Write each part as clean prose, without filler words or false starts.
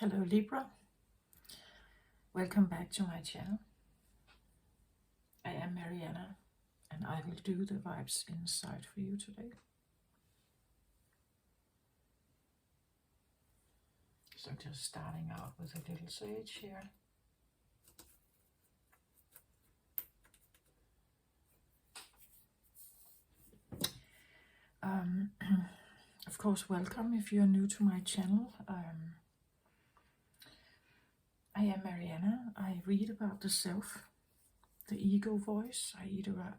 Hello Libra, welcome back to my channel. I am Mariana and I will do the vibes inside for you today. So just starting out with a little sage here. Of course, welcome if you're new to my channel. I am Mariana. I read about the self, the ego voice. I read about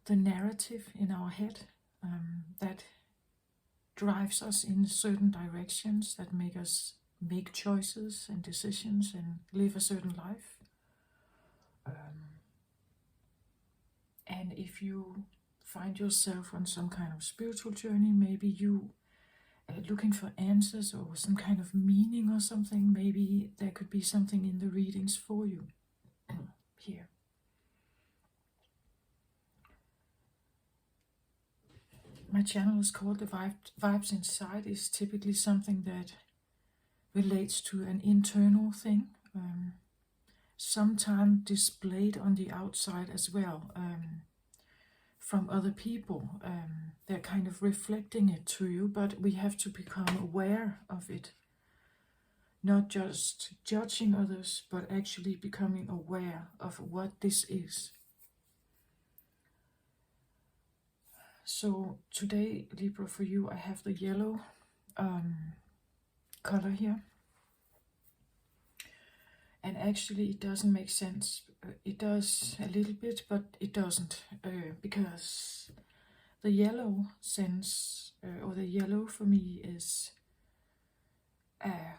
the narrative in our head that drives us in certain directions, that make us make choices and decisions and live a certain life. And if you find yourself on some kind of spiritual journey, maybe you looking for answers or some kind of meaning or something, maybe there could be something in the readings for you here. My channel is called The Vibes Inside. Is typically something that relates to an internal thing, sometimes displayed on the outside as well, from other people. They're kind of reflecting it to you, but we have to become aware of it. Not just judging others, but actually becoming aware of what this is. So today, Libra, for you, I have the yellow color here. And actually it doesn't make sense. It does a little bit, but it doesn't, because the yellow sense, or the yellow for me is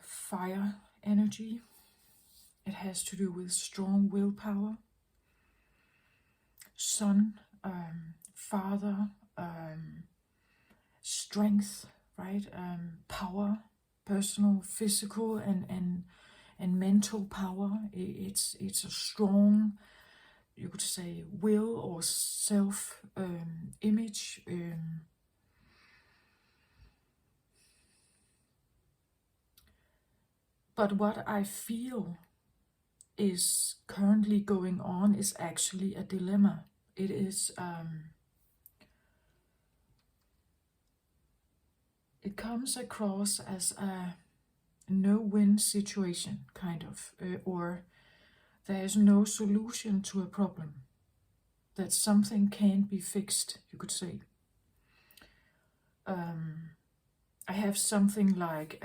fire energy. It has to do with strong willpower, sun, father, strength, right? Power, personal, physical, and mental power. It's a strong, you could say, will or self image. But what I feel is currently going on is actually a dilemma. It is it comes across as a no-win situation, kind of, or there's no solution to a problem, that something can't be fixed, you could say. I have something like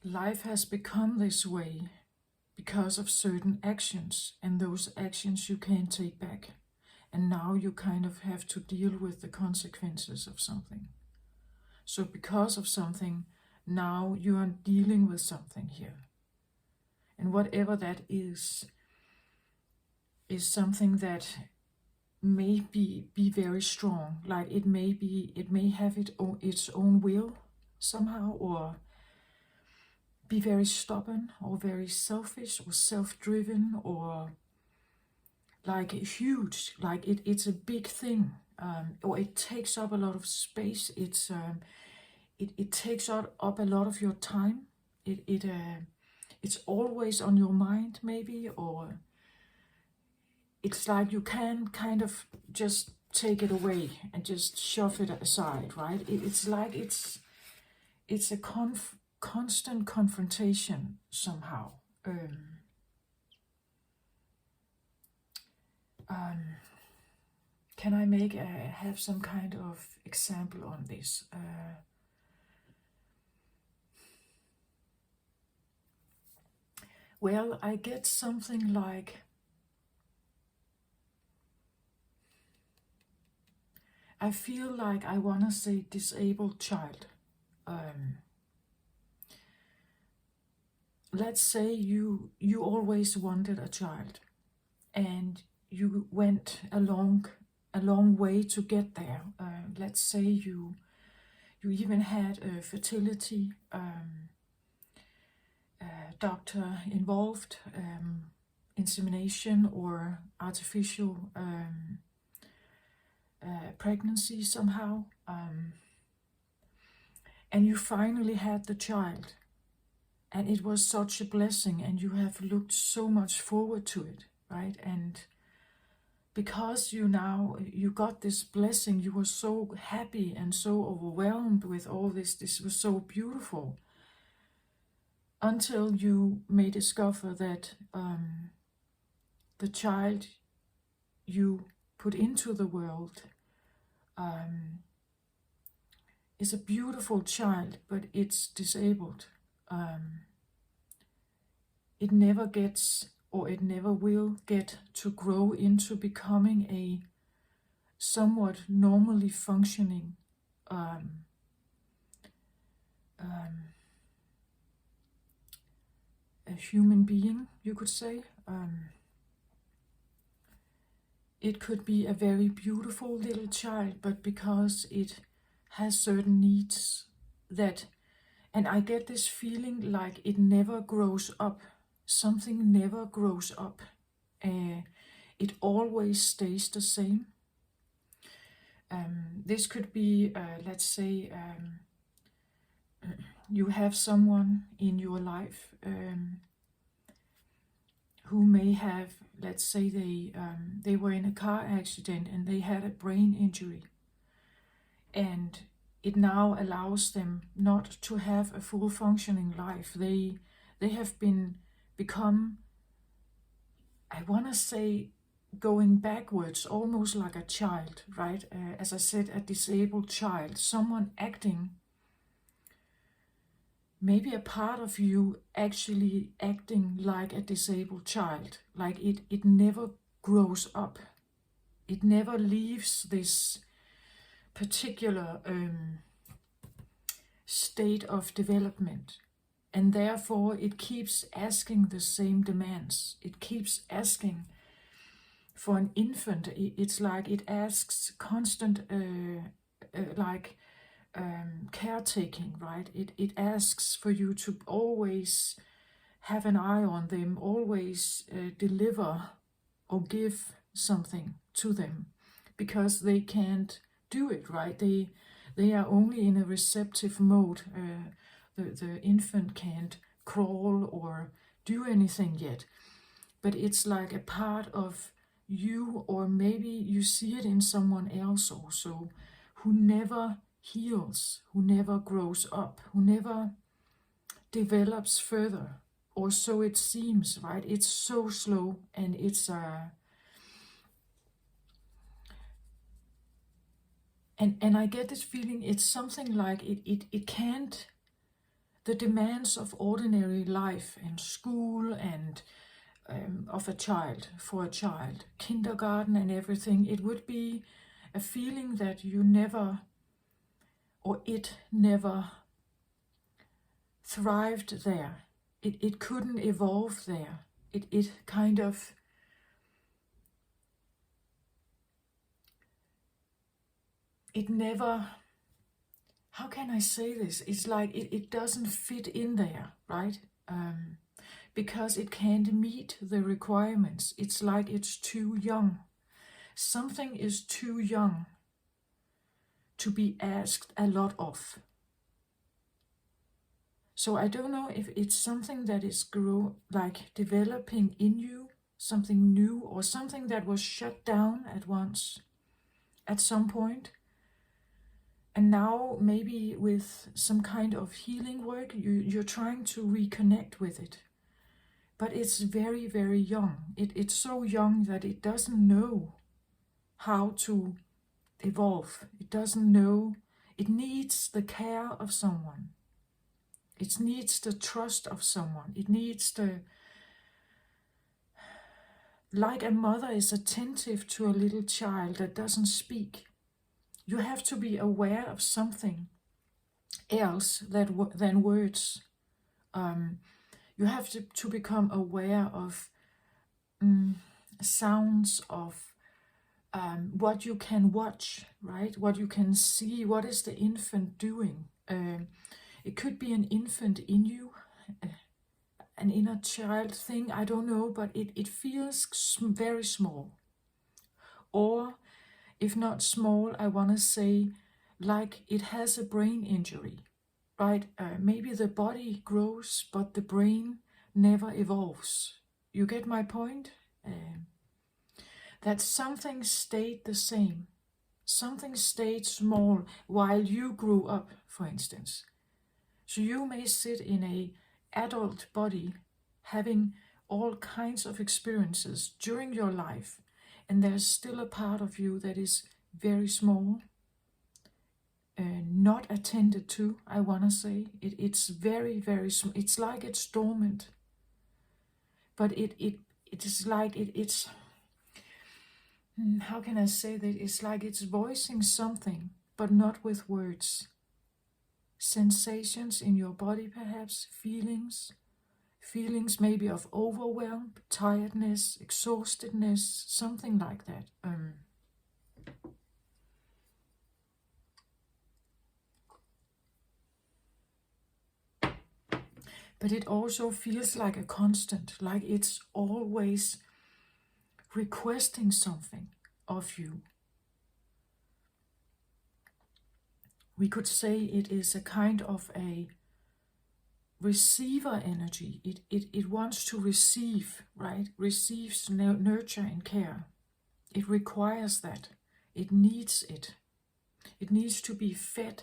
life has become this way because of certain actions, and those actions you can't take back. And now you kind of have to deal with the consequences of something. So because of something, now you are dealing with something here. And whatever that is something that may be very strong. Like it may have its own will somehow, or be very stubborn, or very selfish, or self-driven, or like huge, like it's a big thing, or it takes up a lot of space. It takes up a lot of your time. It's always on your mind, maybe, or it's like you can kind of just take it away and just shove it aside, right? It's like it's a constant confrontation somehow. Can I have some kind of example on this? Well, I get something like, I feel like I want to say disabled child. Let's say you always wanted a child, and you went along a long way to get there. Let's say you even had a fertility doctor involved, insemination or artificial pregnancy somehow, and you finally had the child, and it was such a blessing, and you have looked so much forward to it, right? And because you got this blessing, you were so happy and so overwhelmed with all this. This was so beautiful, until you may discover that the child you put into the world is a beautiful child, but it's disabled. It never gets, or it never will get, to grow into becoming a somewhat normally functioning a human being, you could say. It could be a very beautiful little child, but because it has certain needs that, and I get this feeling like it never grows up. Something never grows up. It always stays the same. This could be, let's say, you have someone in your life who may have, let's say they were in a car accident and they had a brain injury, and it now allows them not to have a full functioning life. They have become, I want to say, going backwards, almost like a child, right? As I said, a disabled child, someone acting, maybe a part of you actually acting like a disabled child, like it never grows up. It never leaves this particular state of development. And therefore it keeps asking the same demands. It keeps asking for an infant. It's like it asks constant caretaking, right? It asks for you to always have an eye on them, always deliver or give something to them, because they can't do it, right? They are only in a receptive mode. The infant can't crawl or do anything yet, but it's like a part of you, or maybe you see it in someone else also, who never heals, who never grows up, who never develops further, or so it seems, right? It's so slow, and it's and I get this feeling it's something like it can't, the demands of ordinary life and school and of a child, for a child, kindergarten and everything, it would be a feeling that you never, or it never thrived there. It couldn't evolve there. It kind of, it never, how can I say this? It's like it doesn't fit in there, right? Because it can't meet the requirements. It's like it's too young. Something is too young to be asked a lot of. So I don't know if it's something that is developing in you, something new, or something that was shut down at some point. And now maybe with some kind of healing work, you're trying to reconnect with it. But it's very, very young. It's so young that it doesn't know how to evolve. It doesn't know. It needs the care of someone. It needs the trust of someone. It needs like a mother is attentive to a little child that doesn't speak. You have to be aware of something else than words. You have to become aware of sounds, of what you can watch, right? What you can see. What is the infant doing? It could be an infant in you, an inner child thing, I don't know, but it feels very small. Or, if not small, I want to say like it has a brain injury, right? Maybe the body grows, but the brain never evolves. You get my point? That something stayed the same. Something stayed small while you grew up, for instance. So you may sit in a adult body having all kinds of experiences during your life, and there's still a part of you that is very small, not attended to, I want to say. It's very, very small. It's like it's dormant. But it is like it's, how can I say that? It's like it's voicing something, but not with words. Sensations in your body, perhaps, feelings maybe of overwhelm, tiredness, exhaustedness, something like that. But it also feels like a constant, like it's always requesting something of you. We could say it is a kind of a receiver energy. It wants to receive, right? Receives nurture and care. It requires that. It needs it. It needs to be fed,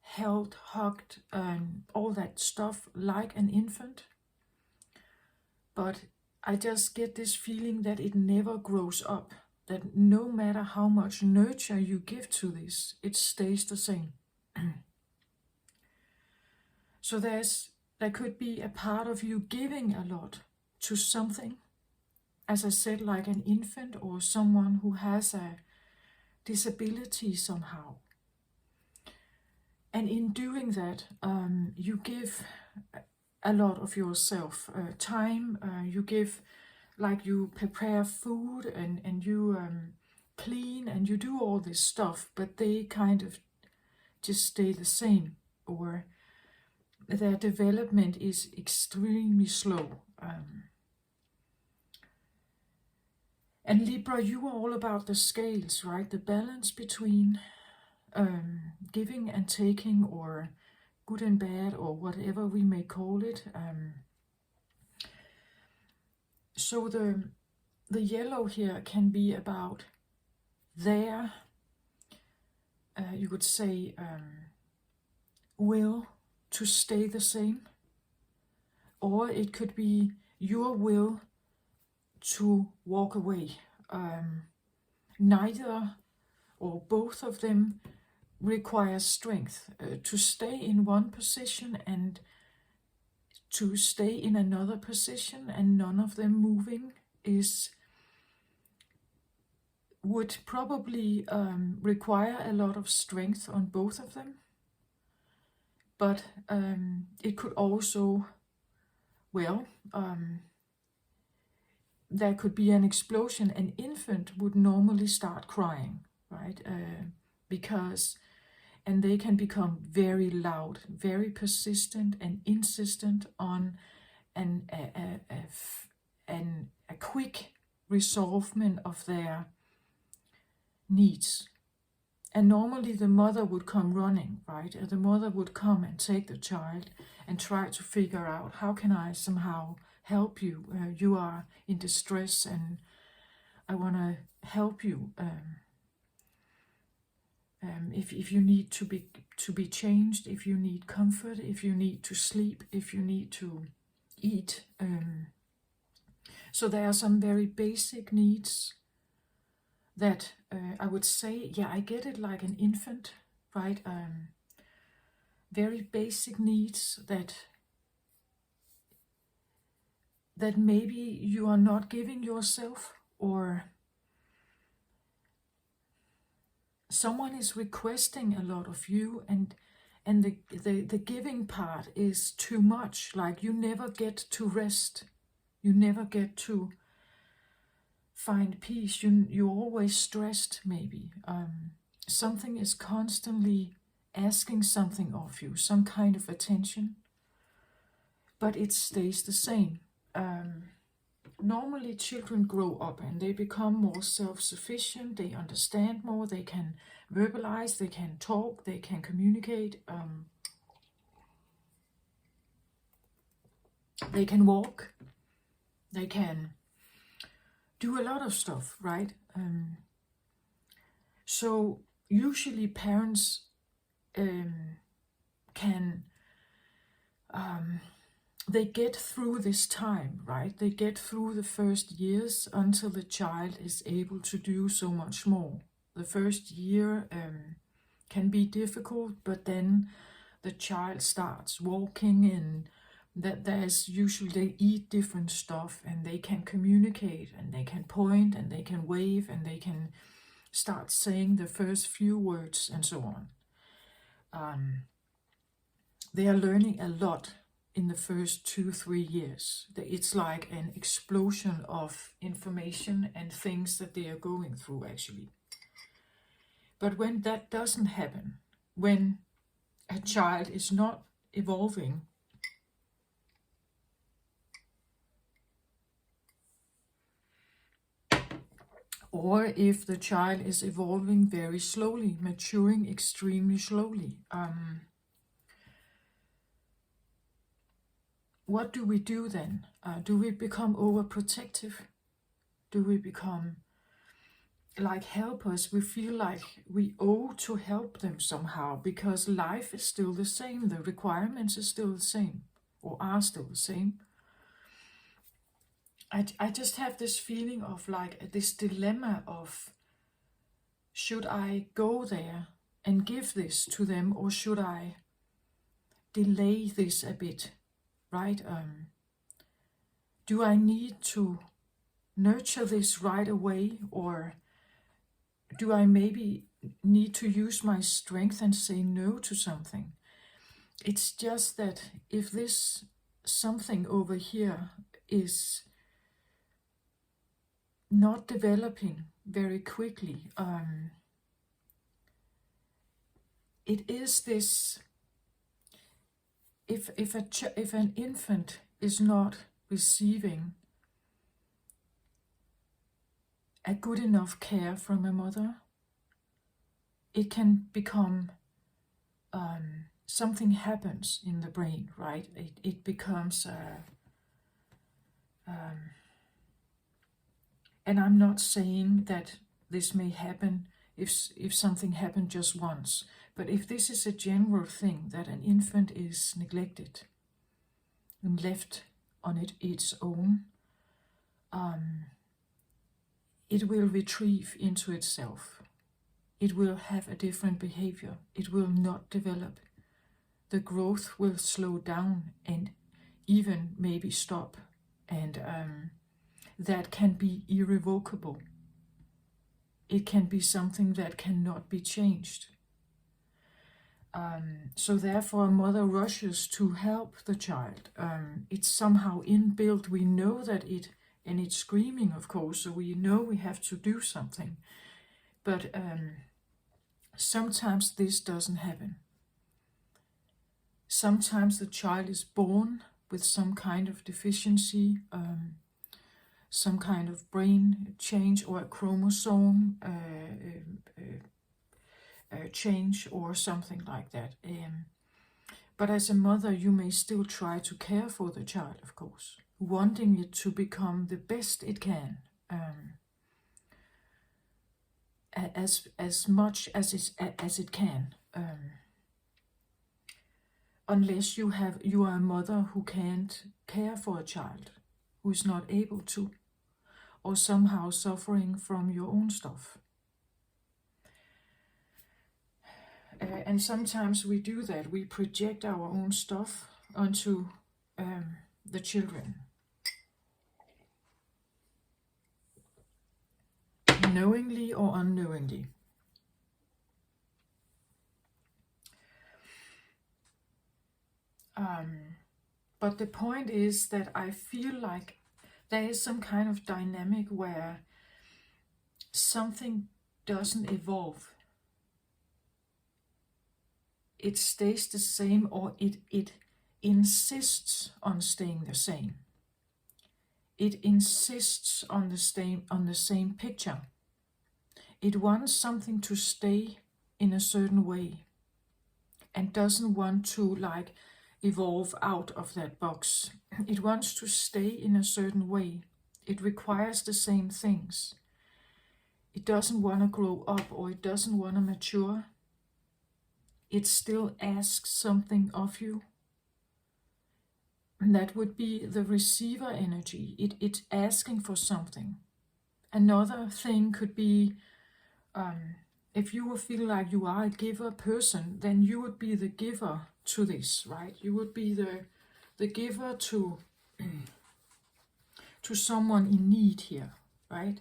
held, hugged, all that stuff like an infant. But I just get this feeling that it never grows up. That no matter how much nurture you give to this, it stays the same. So there could be a part of you giving a lot to something, as I said, like an infant or someone who has a disability somehow. And in doing that, you give a lot of yourself, time, you give, like you prepare food and you clean and you do all this stuff, but they kind of just stay the same, or their development is extremely slow. And Libra, you are all about the scales, right? The balance between giving and taking, or good and bad, or whatever we may call it. So the yellow here can be about their, you could say, will to stay the same, or it could be your will to walk away. Neither or both of them require strength. To stay in one position and to stay in another position and none of them moving would probably require a lot of strength on both of them. But it could also, there could be an explosion. An infant would normally start crying, right? And they can become very loud, very persistent and insistent on a quick resolvement of their needs. And normally the mother would come running, right? The mother would come and take the child and try to figure out, how can I somehow help you? You are in distress and I want to help you. If you need to be changed, if you need comfort, if you need to sleep, if you need to eat. So there are some very basic needs that I would say, I get it like an infant, right? Very basic needs that maybe you are not giving yourself, or someone is requesting a lot of you, and the giving part is too much. Like you never get to rest, you never get to find peace. You're always stressed, maybe. Something is constantly asking something of you, some kind of attention, but it stays the same. Normally children grow up and they become more self-sufficient, they understand more, they can verbalize, they can talk, they can communicate, they can walk, they can do a lot of stuff, right? So usually parents can they get through this time, right? They get through the first years until the child is able to do so much more. The first year can be difficult, but then the child starts walking, and that there's usually they eat different stuff and they can communicate and they can point and they can wave and they can start saying the first few words and so on. They are learning a lot in the first 2-3 years. It's like an explosion of information and things that they are going through, actually. But when that doesn't happen, when a child is not evolving, or if the child is evolving very slowly, maturing extremely slowly, what do we do then? Do we become overprotective? Do we become like helpers? We feel like we owe to help them somehow because life is still the same, the requirements are still the same, or are still the same. I just have this feeling of like this dilemma of, should I go there and give this to them, or should I delay this a bit, right? Do I need to nurture this right away, or do I maybe need to use my strength and say no to something? It's just that if this something over here is not developing very quickly, it is this, if an infant is not receiving a good enough care from a mother, it can become something happens in the brain, right? It becomes and I'm not saying that this may happen if something happened just once, but if this is a general thing, that an infant is neglected and left on its own, it will retrieve into itself. It will have a different behavior. It will not develop. The growth will slow down and even maybe stop. And that can be irrevocable. It can be something that cannot be changed. So therefore a mother rushes to help the child. It's somehow inbuilt. We know that and it's screaming, of course, so we know we have to do something. But sometimes this doesn't happen. Sometimes the child is born with some kind of deficiency, some kind of brain change, or a chromosome change, or something like that. But as a mother, you may still try to care for the child, of course, wanting it to become the best it can, as much as it can. Unless you are a mother who can't care for a child, who is not able to, or somehow suffering from your own stuff. And sometimes we do that. We project our own stuff onto the children. Knowingly or unknowingly. But the point is that I feel like there is some kind of dynamic where something doesn't evolve. It stays the same, or it insists on staying the same. It insists on the same picture. It wants something to stay in a certain way and doesn't want to like evolve out of that box. It wants to stay in a certain way. It requires the same things. It doesn't want to grow up, or it doesn't want to mature. It still asks something of you. And that would be the receiver energy. It's asking for something. Another thing could be, if you would feel like you are a giver person, then you would be the giver to this, right? You would be the giver to someone in need here, right?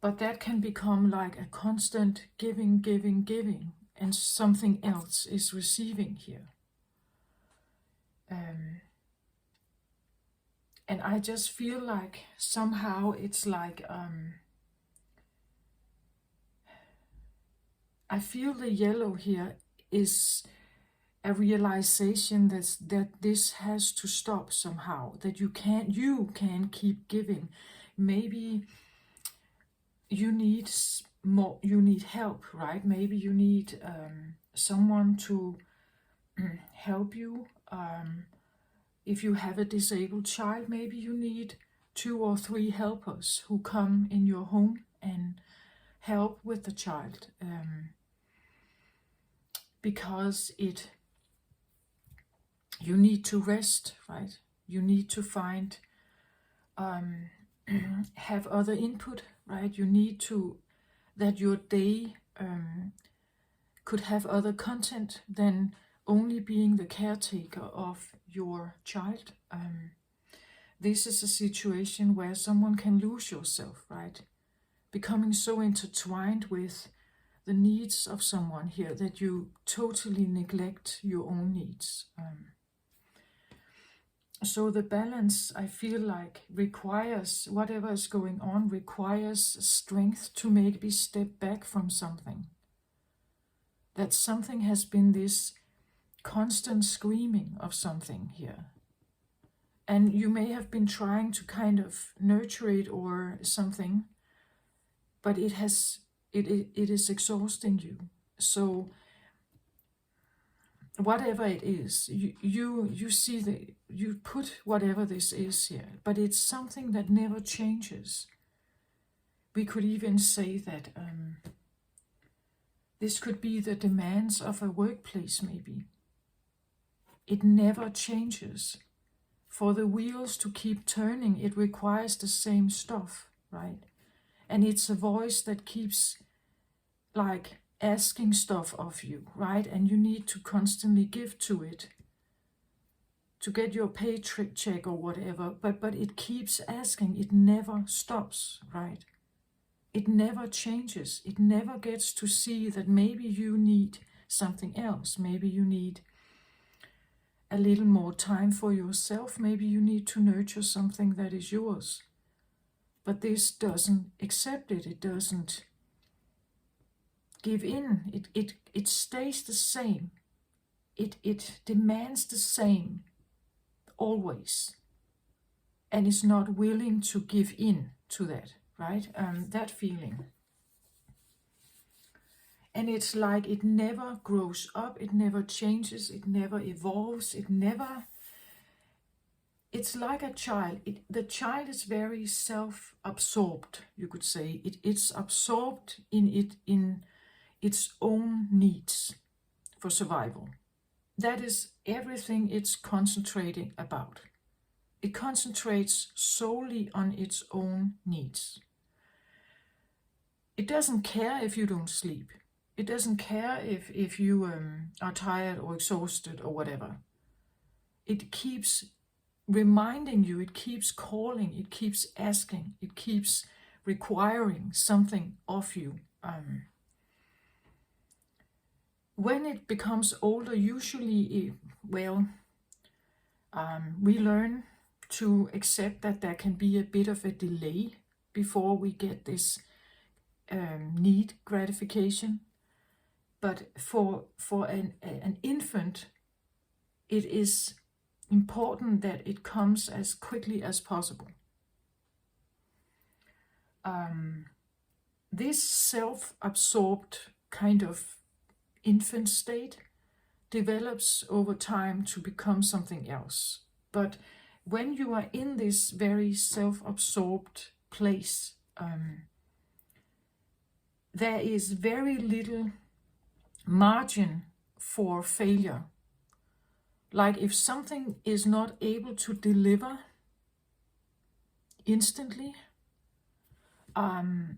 But that can become like a constant giving, and something else is receiving here. And I just feel like somehow it's like, I feel the yellow here is a realization that this has to stop somehow, that you can keep giving. Maybe you need more, you need help, right? Maybe you need someone to help you. If you have a disabled child, maybe you need 2 or 3 helpers who come in your home and help with the child, because you need to rest, right? You need to find, have other input, right? You need to, that your day could have other content than only being the caretaker of your child. This is a situation where someone can lose yourself, right? Becoming so intertwined with the needs of someone here that you totally neglect your own needs. So the balance, I feel like, requires, whatever is going on, requires strength to maybe step back from something. That something has been this constant screaming of something here. And you may have been trying to kind of nurture it or something, but it is exhausting you. So whatever it is, you see you put whatever this is here, but it's something that never changes. We could even say that this could be the demands of a workplace, maybe. It never changes. For the wheels to keep turning, it requires the same stuff, right? And it's a voice that keeps like asking stuff of you, right? And you need to constantly give to it to get your paycheck or whatever, but it keeps asking. It never stops, right? It never changes. It never gets to see that maybe you need something else. Maybe you need a little more time for yourself. Maybe you need to nurture something that is yours. But this doesn't accept it. It doesn't give in. It stays the same. It demands the same always. And is not willing to give in to that, right? That feeling. And it's like it never grows up, it never changes, it never evolves, it's like a child. The child is very self-absorbed, you could say. It's absorbed in its own needs for survival. That is everything it's concentrating about. It concentrates solely on its own needs. It doesn't care if you don't sleep. It doesn't care if you are tired or exhausted or whatever. It keeps reminding you, it keeps calling, it keeps asking, it keeps requiring something of you. When it becomes older, usually, we learn to accept that there can be a bit of a delay before we get this need gratification. But for an infant, it is important that it comes as quickly as possible. This self-absorbed kind of infant state develops over time to become something else. But when you are in this very self-absorbed place, there is very little margin for failure. Like if something is not able to deliver instantly,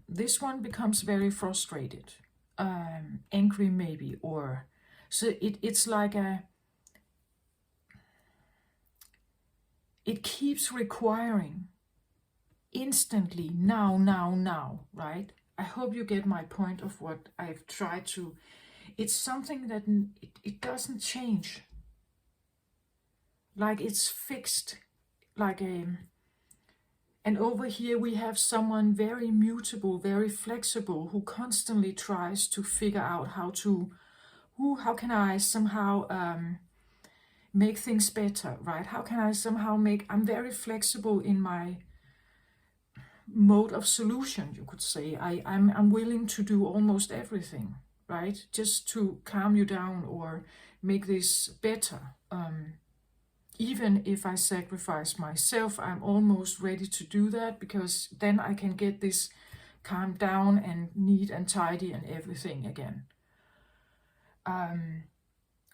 this one becomes very frustrated, angry maybe, or so it's like it keeps requiring instantly, now, right? I hope you get my point of what I've tried to. It's something that it doesn't change. Like it's fixed, like and over here we have someone very mutable, very flexible, who constantly tries to figure out how can I somehow make things better, right? How can I somehow I'm very flexible in my mode of solution, you could say. I'm willing to do almost everything, right? Just to calm you down or make this better. Even if I sacrifice myself, I'm almost ready to do that, because then I can get this calmed down and neat and tidy and everything again.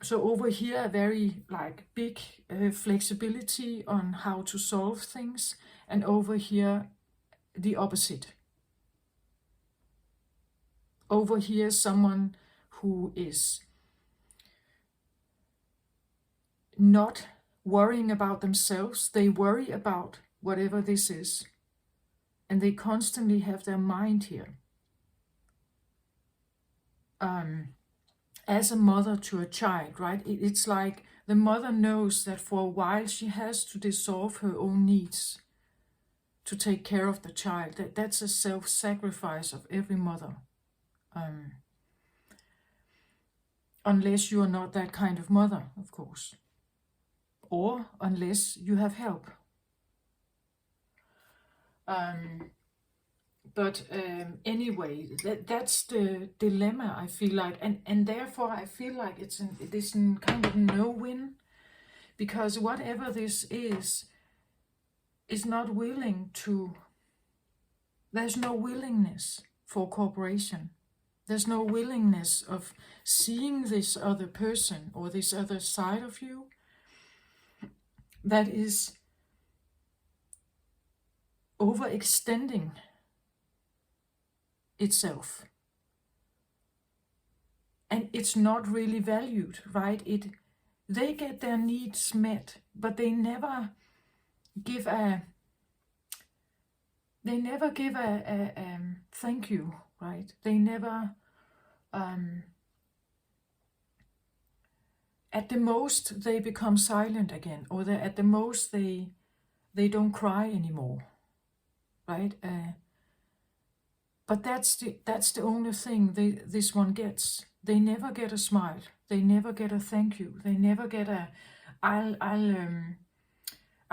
So over here, a very like big flexibility on how to solve things, and over here, the opposite. Over here, someone who is not worrying about themselves. They worry about whatever this is, and they constantly have their mind here. As a mother to a child, right? It's like the mother knows that for a while she has to dissolve her own needs to take care of the child. That's a self-sacrifice of every mother. Unless you are not that kind of mother, of course. Or unless you have help. Anyway, that's the dilemma, I feel like. And therefore I feel like it is kind of no-win. Because whatever this is not willing to... There's no willingness for cooperation. There's no willingness of seeing this other person or this other side of you that is overextending itself. And it's not really valued, right? They get their needs met, but they never give a thank you, right? They never, at the most, they become silent again, or at the most, they don't cry anymore, right? But that's the only thing this one gets. They never get a smile. They never get a thank you. They never get a I'll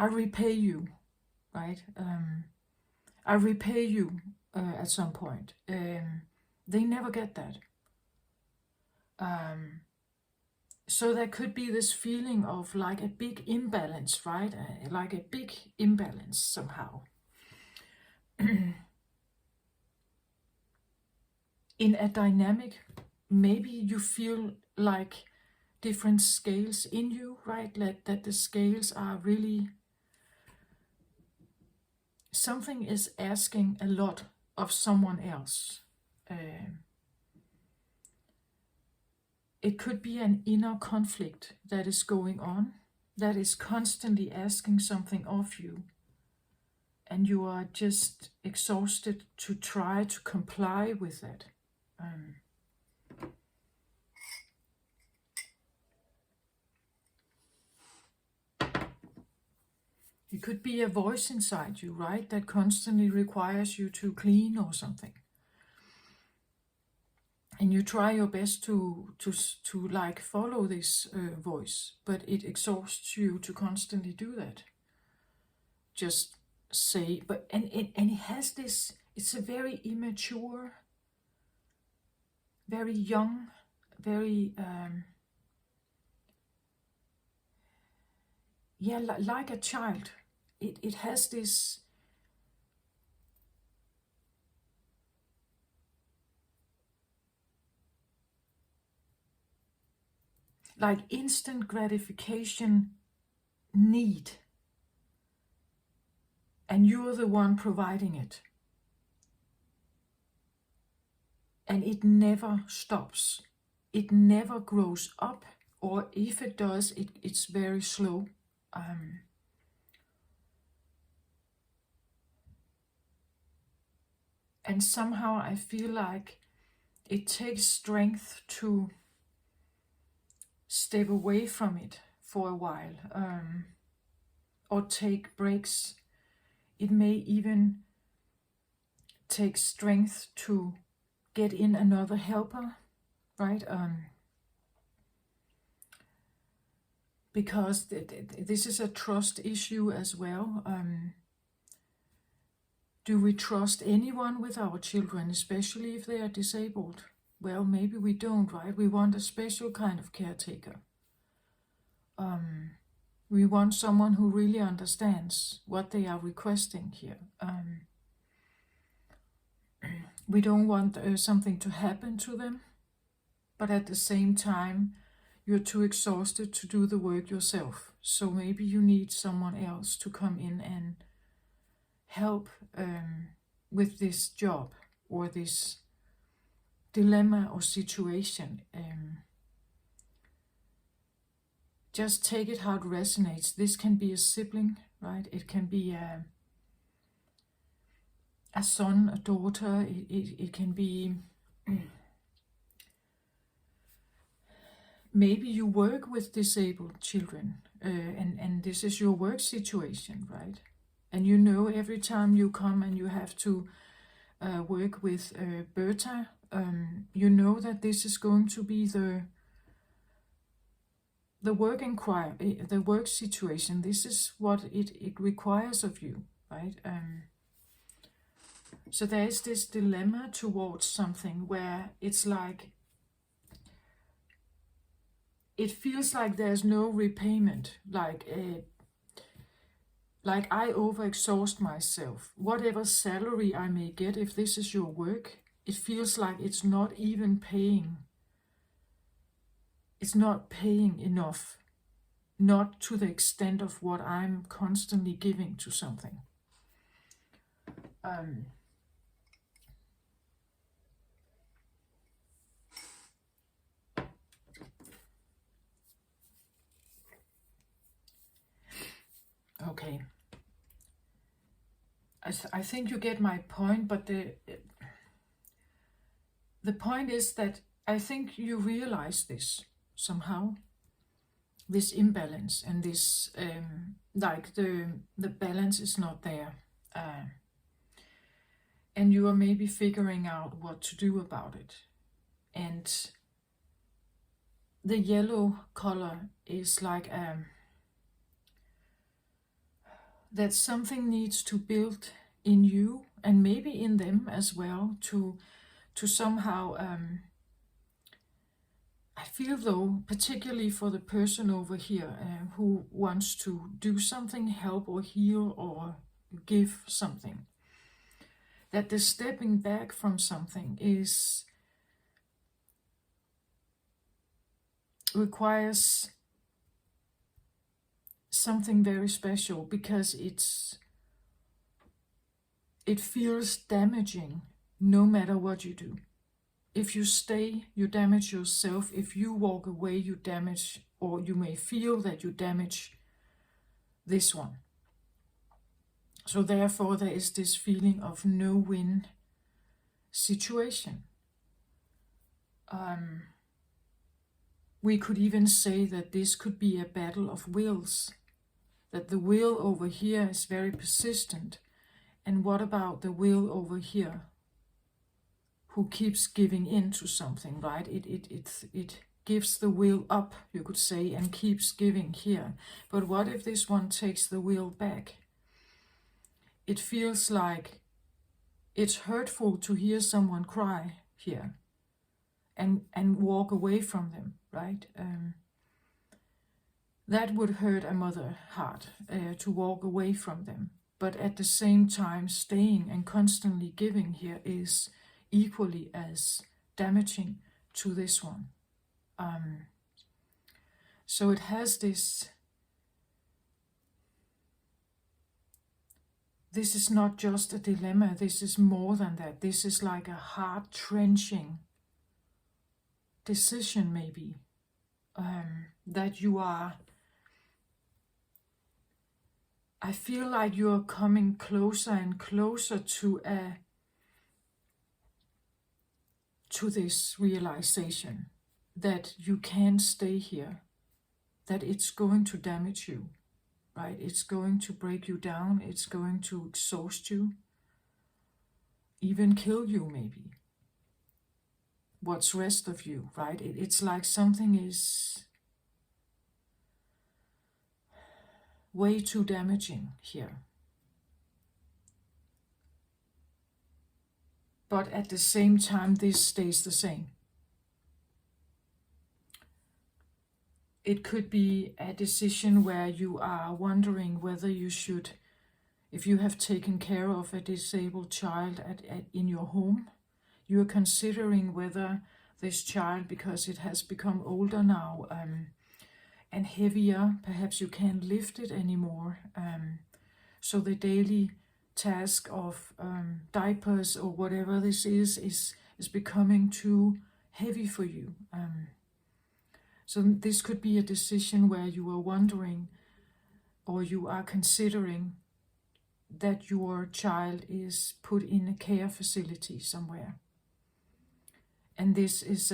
repay you, right? I repay you at some point. They never get that. So there could be this feeling of like a big imbalance, right? Like a big imbalance somehow. In a dynamic, maybe you feel like different scales in you, right? Like that the scales are really... Something is asking a lot of someone else. It could be an inner conflict that is going on, that is constantly asking something of you. And you are just exhausted to try to comply with that. It could be a voice inside you, right, that constantly requires you to clean or something. And you try your best to like follow this voice, but it exhausts you to constantly do that. Just say, but and it has this. It's a very immature, very young, very yeah, like a child. It has this. Like instant gratification need, and you're the one providing it, and it never stops, it never grows up, or if it does, it's very slow. And somehow I feel like it takes strength to step away from it for a while, or take breaks. It may even take strength to get in another helper, right? Because this is a trust issue as well. Do we trust anyone with our children, especially if they are disabled? Well, maybe we don't, right? We want a special kind of caretaker. We want someone who really understands what they are requesting here. We don't want something to happen to them, but at the same time, you're too exhausted to do the work yourself. So maybe you need someone else to come in and help with this job or this dilemma or situation. Just take it how it resonates. This can be a sibling, right? It can be a son, a daughter. It can be maybe you work with disabled children, and this is your work situation, right? And you know every time you come and you have to work with Berta, you know that this is going to be the work situation. This is what it requires of you, right? So there is this dilemma towards something where it's like, it feels like there's no repayment, like I overexhaust myself. Whatever salary I may get, if this is your work, it feels like it's not even paying. It's not paying enough, not to the extent of what I'm constantly giving to something. Okay. I think you get my point, but the point is that I think you realize this somehow, this imbalance, and this like the balance is not there, and you are maybe figuring out what to do about it. And the yellow color is like that something needs to build in you and maybe in them as well to somehow I feel, though, particularly for the person over here who wants to do something, help or heal or give something, that the stepping back from something requires something very special, because it feels damaging no matter what you do. If you stay, you damage yourself. If you walk away, you damage, or you may feel that you damage this one. So therefore, there is this feeling of no-win situation. We could even say that this could be a battle of wills. that the will over here is very persistent. And what about the will over here, who keeps giving in to something, right? It gives the will up, you could say, and keeps giving here. But what if this one takes the will back? It feels like it's hurtful to hear someone cry here and walk away from them, right? That would hurt a mother heart, to walk away from them. But at the same time, staying and constantly giving here is equally as damaging to this one. So it has this is not just a dilemma, this is more than that. This is like a heart-trenching decision, maybe, that you are... I feel like you're coming closer and closer to this realization that you can't stay here, that it's going to damage you, right? It's going to break you down, it's going to exhaust you, even kill you maybe. What's rest of you, right? It's like something is way too damaging here. But at the same time, this stays the same. It could be a decision where you are wondering whether you should, if you have taken care of a disabled child in your home, you are considering whether this child, because it has become older now, and heavier, perhaps you can't lift it anymore. So the daily task of diapers or whatever this is becoming too heavy for you. So this could be a decision where you are wondering, or you are considering, that your child is put in a care facility somewhere. And this is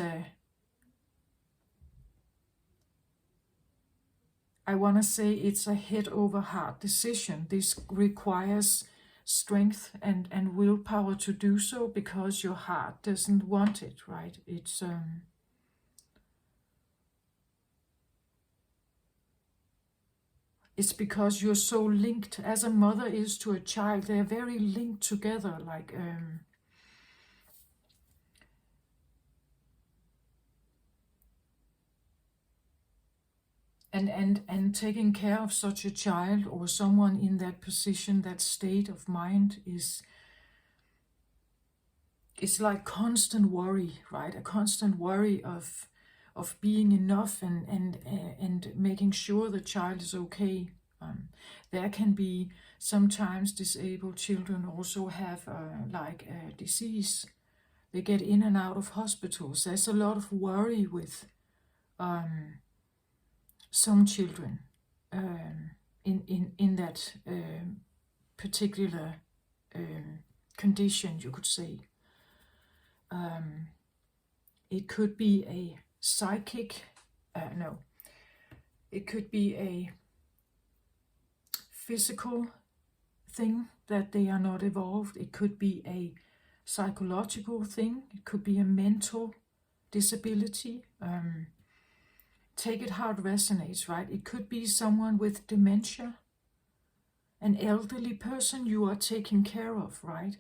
I want to say it's a head over heart decision. This requires strength and willpower to do so, because your heart doesn't want it, right? It's because you're so linked, as a mother is to a child. They're very linked together, like and taking care of such a child or someone in that position, that state of mind, it's like constant worry, right? A constant worry of being enough and making sure the child is okay. There can be sometimes disabled children also have like a disease. They get in and out of hospitals. There's a lot of worry with some children in that particular condition, you could say. It could be a psychic, it could be a physical thing that they are not evolved. It could be a psychological thing. It could be a mental disability. Take it how it resonates, right? It could be someone with dementia, an elderly person you are taking care of, right?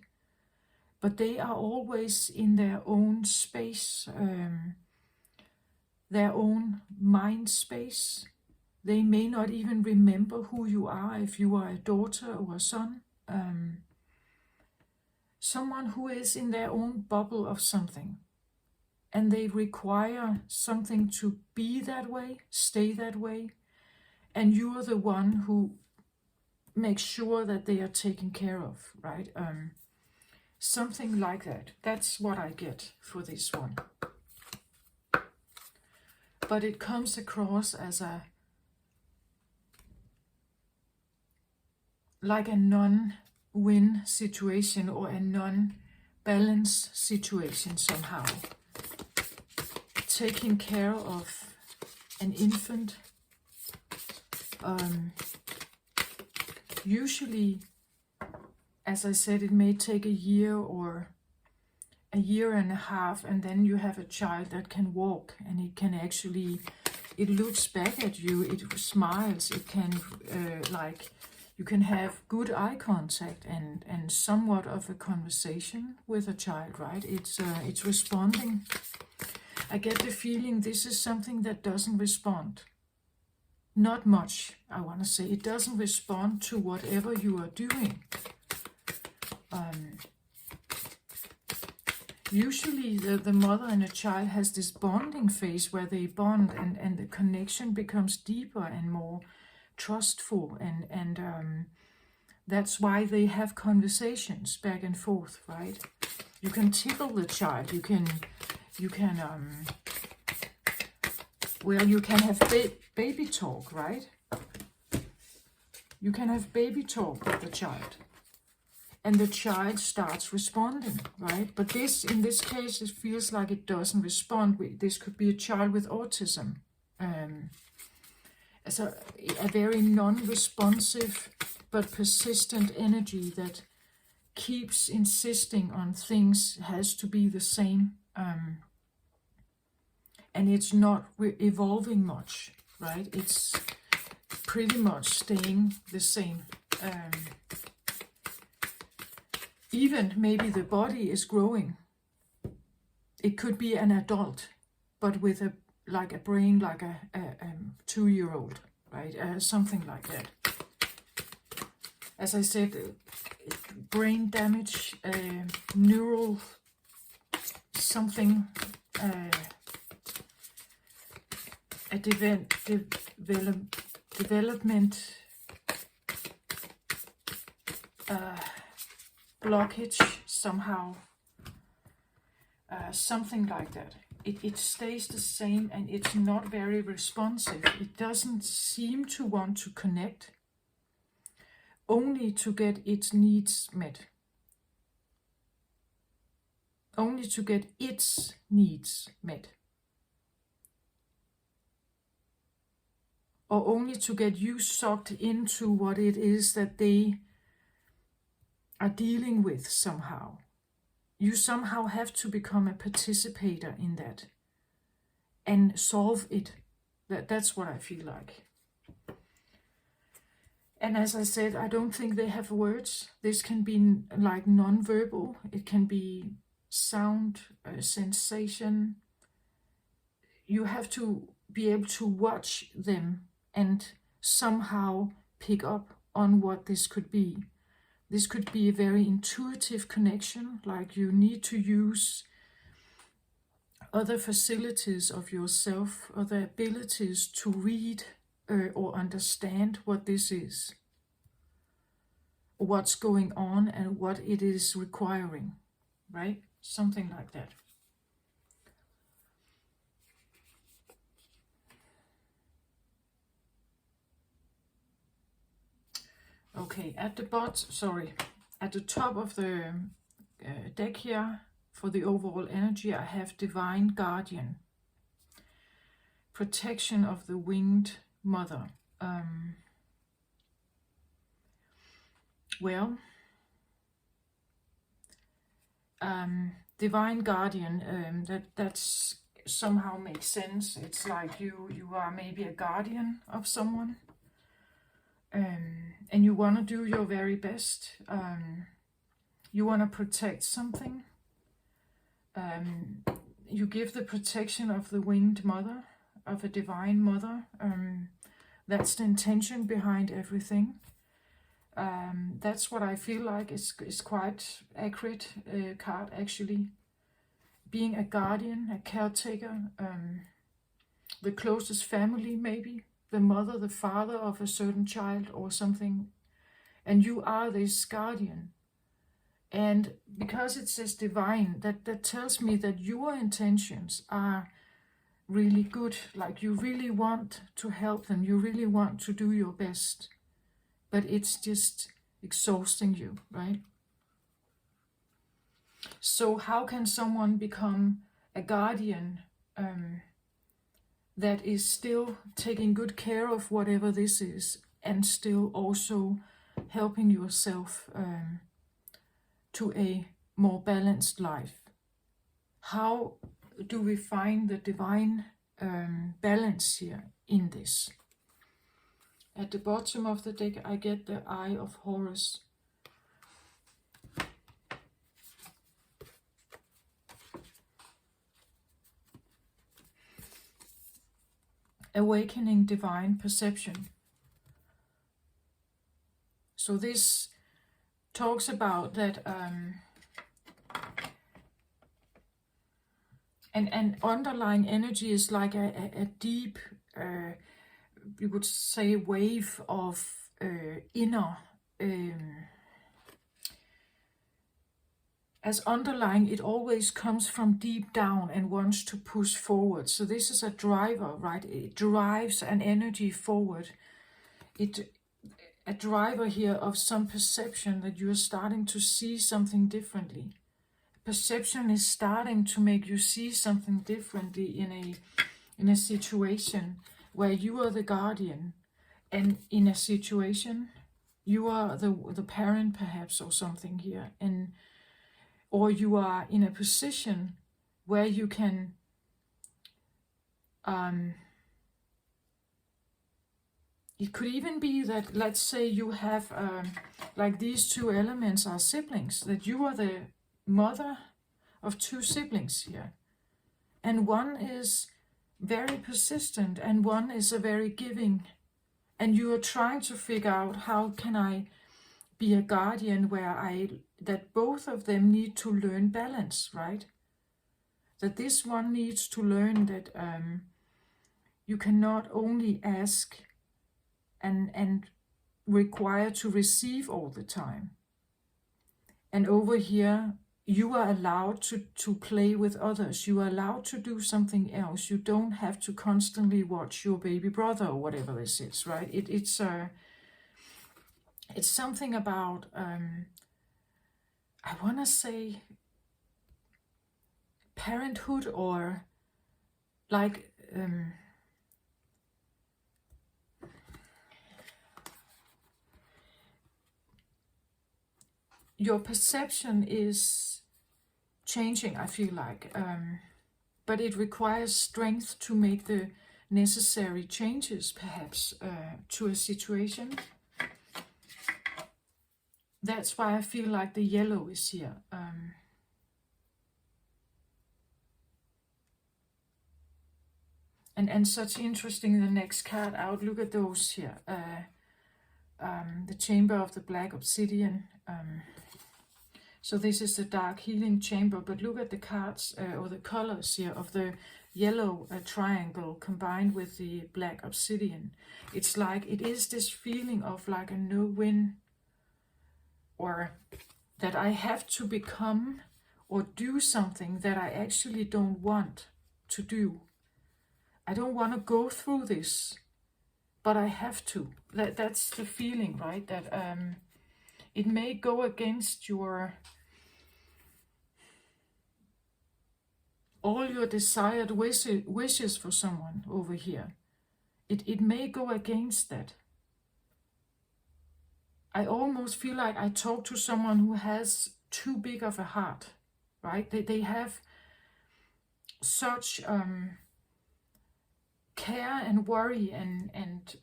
But they are always in their own space, their own mind space. They may not even remember who you are, if you are a daughter or a son. Someone who is in their own bubble of something. And they require something to be that way, stay that way. And you are the one who makes sure that they are taken care of, right? Something like that. That's what I get for this one. But it comes across as like a non-win situation, or a non-balance situation somehow. Taking care of an infant, Usually, as I said, it may take a year or a year and a half, and then you have a child that can walk, and it can actually, it looks back at you, it smiles, it can like, you can have good eye contact and somewhat of a conversation with a child, right? It's responding. I get the feeling this is something that doesn't respond. Not much, I want to say. It doesn't respond to whatever you are doing. Usually the mother and a child has this bonding phase where they bond, and the connection becomes deeper and more trustful, and that's why they have conversations back and forth, right? You can tickle the child, you can well, you can have baby talk, right? You can have baby talk with the child, and the child starts responding, right? But in this case, it feels like it doesn't respond. This could be a child with autism. As a very non-responsive but persistent energy that keeps insisting on things has to be the same. And it's not evolving much, right? It's pretty much staying the same. Even maybe the body is growing. It could be an adult, but with a brain like a 2-year-old, right? Something like that. As I said, brain damage, neural something, a development blockage somehow, something like that. It stays the same, and it's not very responsive. It doesn't seem to want to connect, only to get its needs met. Only to get its needs met. Or only to get you sucked into what it is that they are dealing with somehow. You somehow have to become a participator in that and solve it. That's what I feel like. And as I said, I don't think they have words. This can be like non-verbal. It can be sound, sensation. You have to be able to watch them and somehow pick up on what this could be. This could be a very intuitive connection, like you need to use other facilities of yourself, other abilities to read or understand what this is, what's going on and what it is requiring, right? Something like that. Okay, at the top of the deck here, for the overall energy, I have Divine Guardian. Protection of the winged mother. Divine Guardian, that's somehow makes sense. It's like you are maybe a guardian of someone. And you want to do your very best. You want to protect something. You give the protection of the winged mother, of a divine mother. That's the intention behind everything. That's what I feel like is quite accurate card, actually. Being a guardian, a caretaker, the closest family maybe. The mother, the father of a certain child or something, and you are this guardian. And because it says divine, that tells me that your intentions are really good, like you really want to help them, you really want to do your best, but it's just exhausting you, right? So how can someone become a guardian that is still taking good care of whatever this is, and still also helping yourself to a more balanced life. How do we find the divine balance here in this? At the bottom of the deck, I get the Eye of Horus. Awakening divine perception. So this talks about that and underlying energy is like a deep, you would say, wave of inner, as underlying, it always comes from deep down and wants to push forward. So this is a driver, right? It drives an energy forward. A driver here of some perception that you're starting to see something differently. Perception is starting to make you see something differently in a situation where you are the guardian, and in a situation you are the parent perhaps, or something here, and or you are in a position where you can it could even be that, let's say you have like these two elements are siblings, that you are the mother of two siblings here, and one is very persistent and one is a very giving, and you are trying to figure out, how can I be a guardian that both of them need to learn balance, right? That this one needs to learn that you cannot only ask and require to receive all the time. And over here, you are allowed to play with others. You are allowed to do something else. You don't have to constantly watch your baby brother or whatever this is, right? It's something about, I want to say, parenthood, or like, your perception is changing, I feel like, but it requires strength to make the necessary changes, perhaps, to a situation. That's why I feel like the yellow is here. And such interesting, the next card out, look at those here. The Chamber of the Black Obsidian. So this is the dark healing chamber, but look at the cards, or the colors here of the yellow triangle combined with the black obsidian. It's like, it is this feeling of like a no-win, or that I have to become or do something that I actually don't want to do. I don't want to go through this, but I have to. That's the feeling, right? That it may go against all your desired wishes for someone over here. It may go against that. I almost feel like I talk to someone who has too big of a heart, right? They have such care and worry and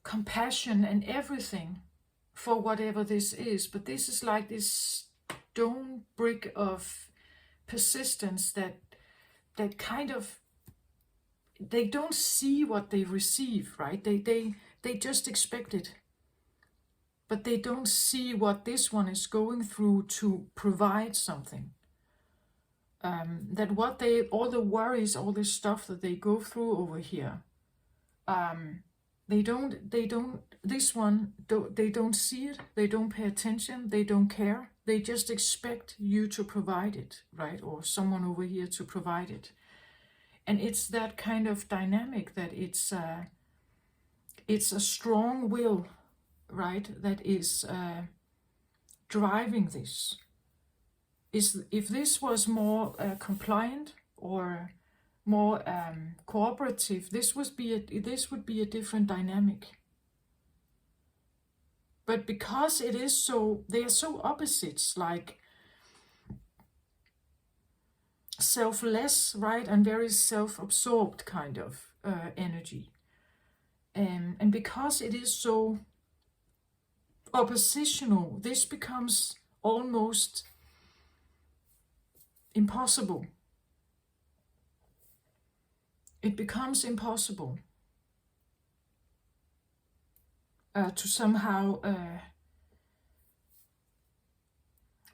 compassion and everything for whatever this is. But this is like this stone brick of persistence that kind of, they don't see what they receive, right? They just expect it, but they don't see what this one is going through to provide something. That all the worries, all the stuff that they go through over here, they don't see it, they don't pay attention, they don't care, they just expect you to provide it, right? Or someone over here to provide it. And it's that kind of dynamic that it's a strong will, right? That is driving this. If this was more compliant or more cooperative, this would be a different dynamic. But because it is so, they are so opposites, like selfless, right, and very self-absorbed kind of energy. And because it is so oppositional, this becomes almost impossible. It becomes impossible to somehow,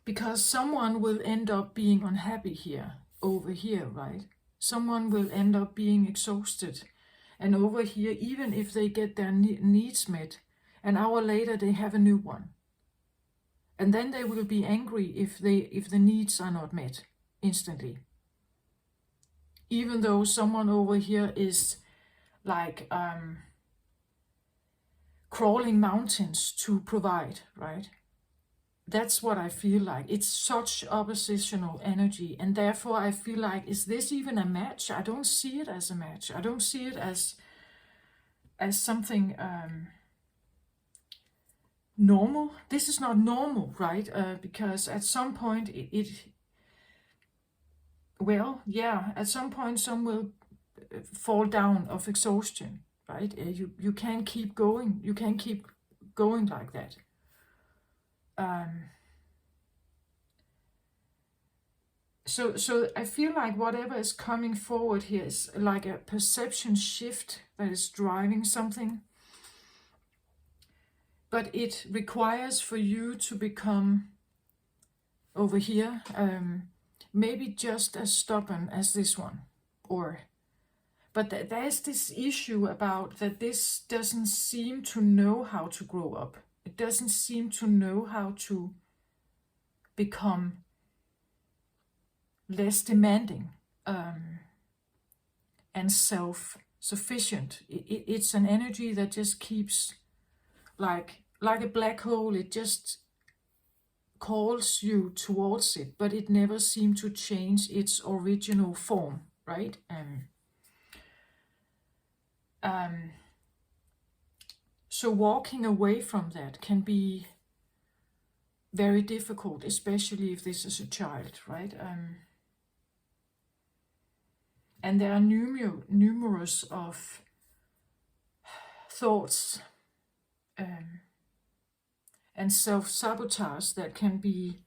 because someone will end up being unhappy here, over here, right? Someone will end up being exhausted. And over here, even if they get their needs met, an hour later they have a new one. And then they will be angry if the needs are not met instantly. Even though someone over here is like crawling mountains to provide, right? That's what I feel like. It's such oppositional energy, and therefore I feel like, is this even a match? I don't see it as a match. I don't see it as something normal. This is not normal, right? Because at some point well, yeah, at some point some will fall down of exhaustion, right? You can't keep going. You can't keep going like that. So I feel like whatever is coming forward here is like a perception shift that is driving something. But it requires for you to become, over here, maybe just as stubborn as this one. But there's this issue about that this doesn't seem to know how to grow up. It doesn't seem to know how to become less demanding and self-sufficient. It's an energy that just keeps, like a black hole, it just calls you towards it, but it never seems to change its original form, right? So walking away from that can be very difficult, especially if this is a child, right? And there are numerous of thoughts and self-sabotage that can be,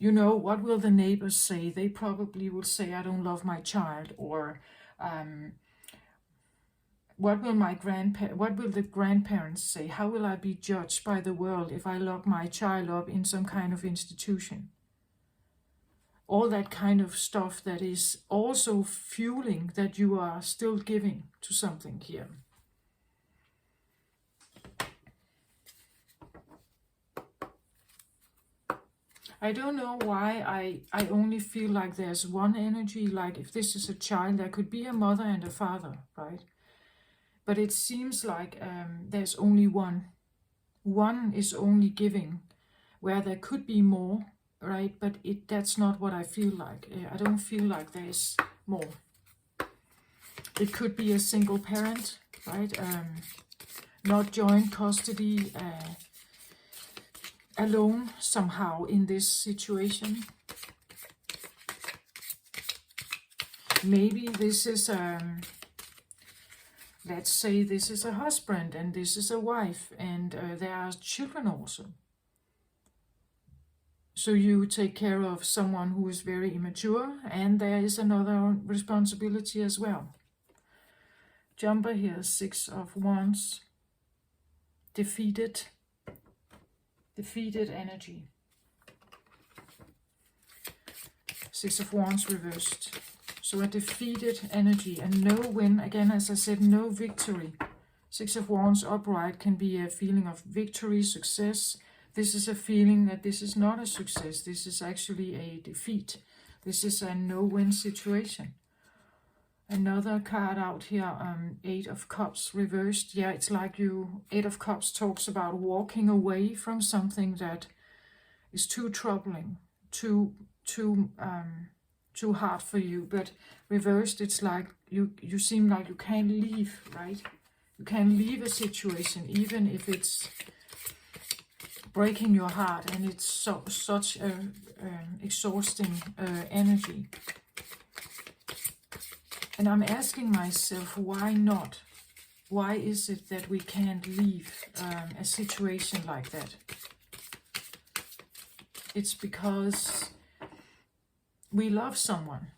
what will the neighbors say? They probably will say, I don't love my child, or what will the grandparents say? How will I be judged by the world if I lock my child up in some kind of institution? All that kind of stuff that is also fueling that you are still giving to something here. I don't know why I only feel like there's one energy, like if this is a child, there could be a mother and a father, right? But it seems like there's only one. One is only giving, where there could be more, right? But that's not what I feel like. I don't feel like there's more. It could be a single parent, right? Not joint custody, alone somehow in this situation. Maybe this is, let's say this is a husband and this is a wife, and there are children also. So you take care of someone who is very immature, and there is another responsibility as well. Jumper here, 6 of Wands, defeated energy. 6 of Wands reversed. So a defeated energy and no win. Again, as I said, no victory. 6 of Wands upright can be a feeling of victory, success. This is a feeling that this is not a success. This is actually a defeat. This is a no-win situation. Another card out here, 8 of Cups reversed. Yeah, it's like 8 of Cups talks about walking away from something that is too troubling, too hard for you. But reversed, it's like you seem like you can't leave, right? You can't leave a situation, even if it's breaking your heart, and it's such a exhausting energy. And I'm asking myself, why not? Why is it that we can't leave a situation like that? It's because we love someone.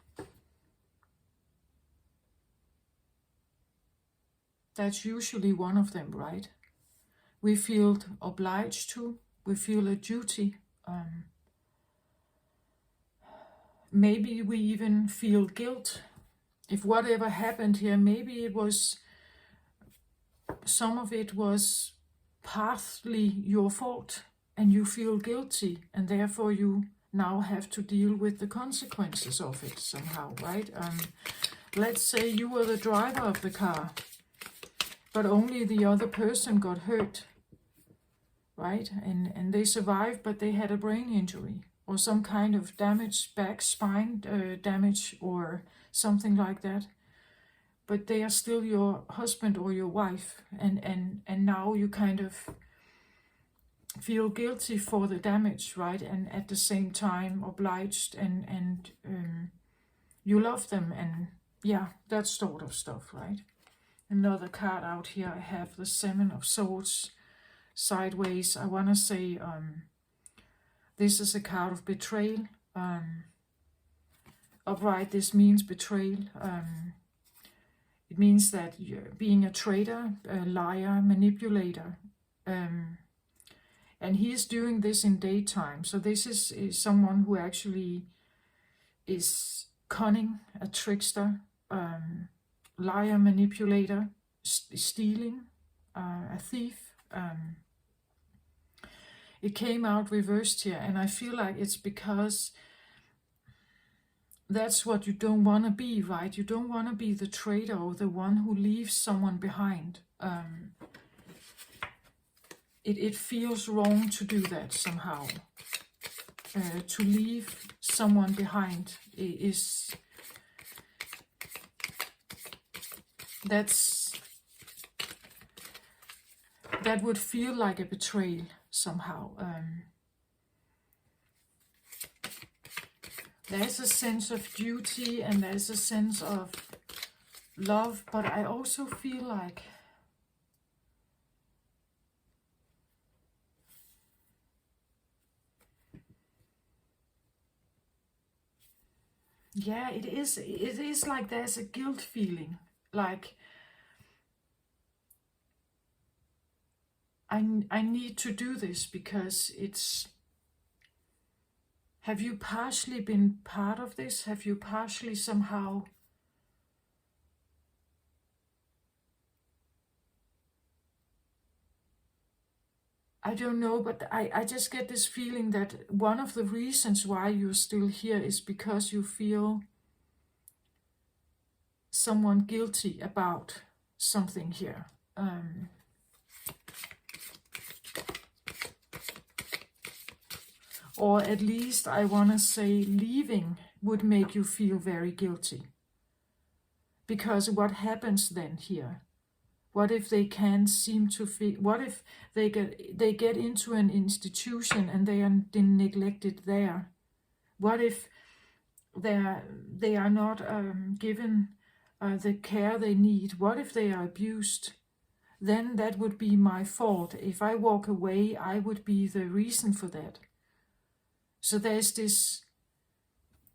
That's usually one of them, right? We feel obliged to, we feel a duty. Maybe we even feel guilt. If whatever happened here, maybe it was, some of it was partly your fault, and you feel guilty, and therefore you now have to deal with the consequences of it somehow, right? Let's say you were the driver of the car, but only the other person got hurt, right? And they survived, but they had a brain injury or some kind of damage, back, spine damage or something like that. But they are still your husband or your wife, and now you kind of feel guilty for the damage, right? And at the same time obliged, and you love them, and yeah, that sort of stuff, right? Another card out here, I have the Seven of Swords sideways. I want to say this is a card of betrayal. Upright, this means betrayal. It means that you're being a traitor, a liar, manipulator. And he is doing this in daytime. So this is someone who actually is cunning, a trickster, liar, manipulator, stealing, a thief. It came out reversed here, and I feel like it's because that's what you don't want to be, right? You don't want to be the traitor or the one who leaves someone behind. It feels wrong to do that somehow. To leave someone behind is... that would feel like a betrayal somehow. There's a sense of duty and there's a sense of love, but I also feel like yeah, it is like there's a guilt feeling, like I need to do this because it's... Have you partially been part of this? Have you partially somehow... I don't know, but I just get this feeling that one of the reasons why you're still here is because you feel someone guilty about something here. Or at least I want to say leaving would make you feel very guilty. Because what happens then here? What if they can't seem to feel... What if they get into an institution and they are neglected there? What if they are not given the care they need? What if they are abused? Then that would be my fault. If I walk away, I would be the reason for that. So there's this,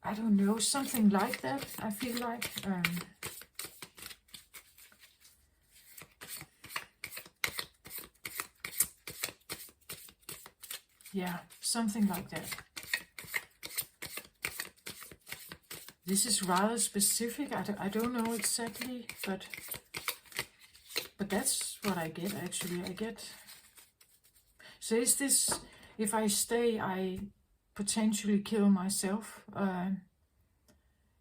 I don't know, something like that, I feel like. Yeah, something like that. This is rather specific. I don't know exactly, but that's what I get, actually. I get... So is this, if I stay, I potentially kill myself.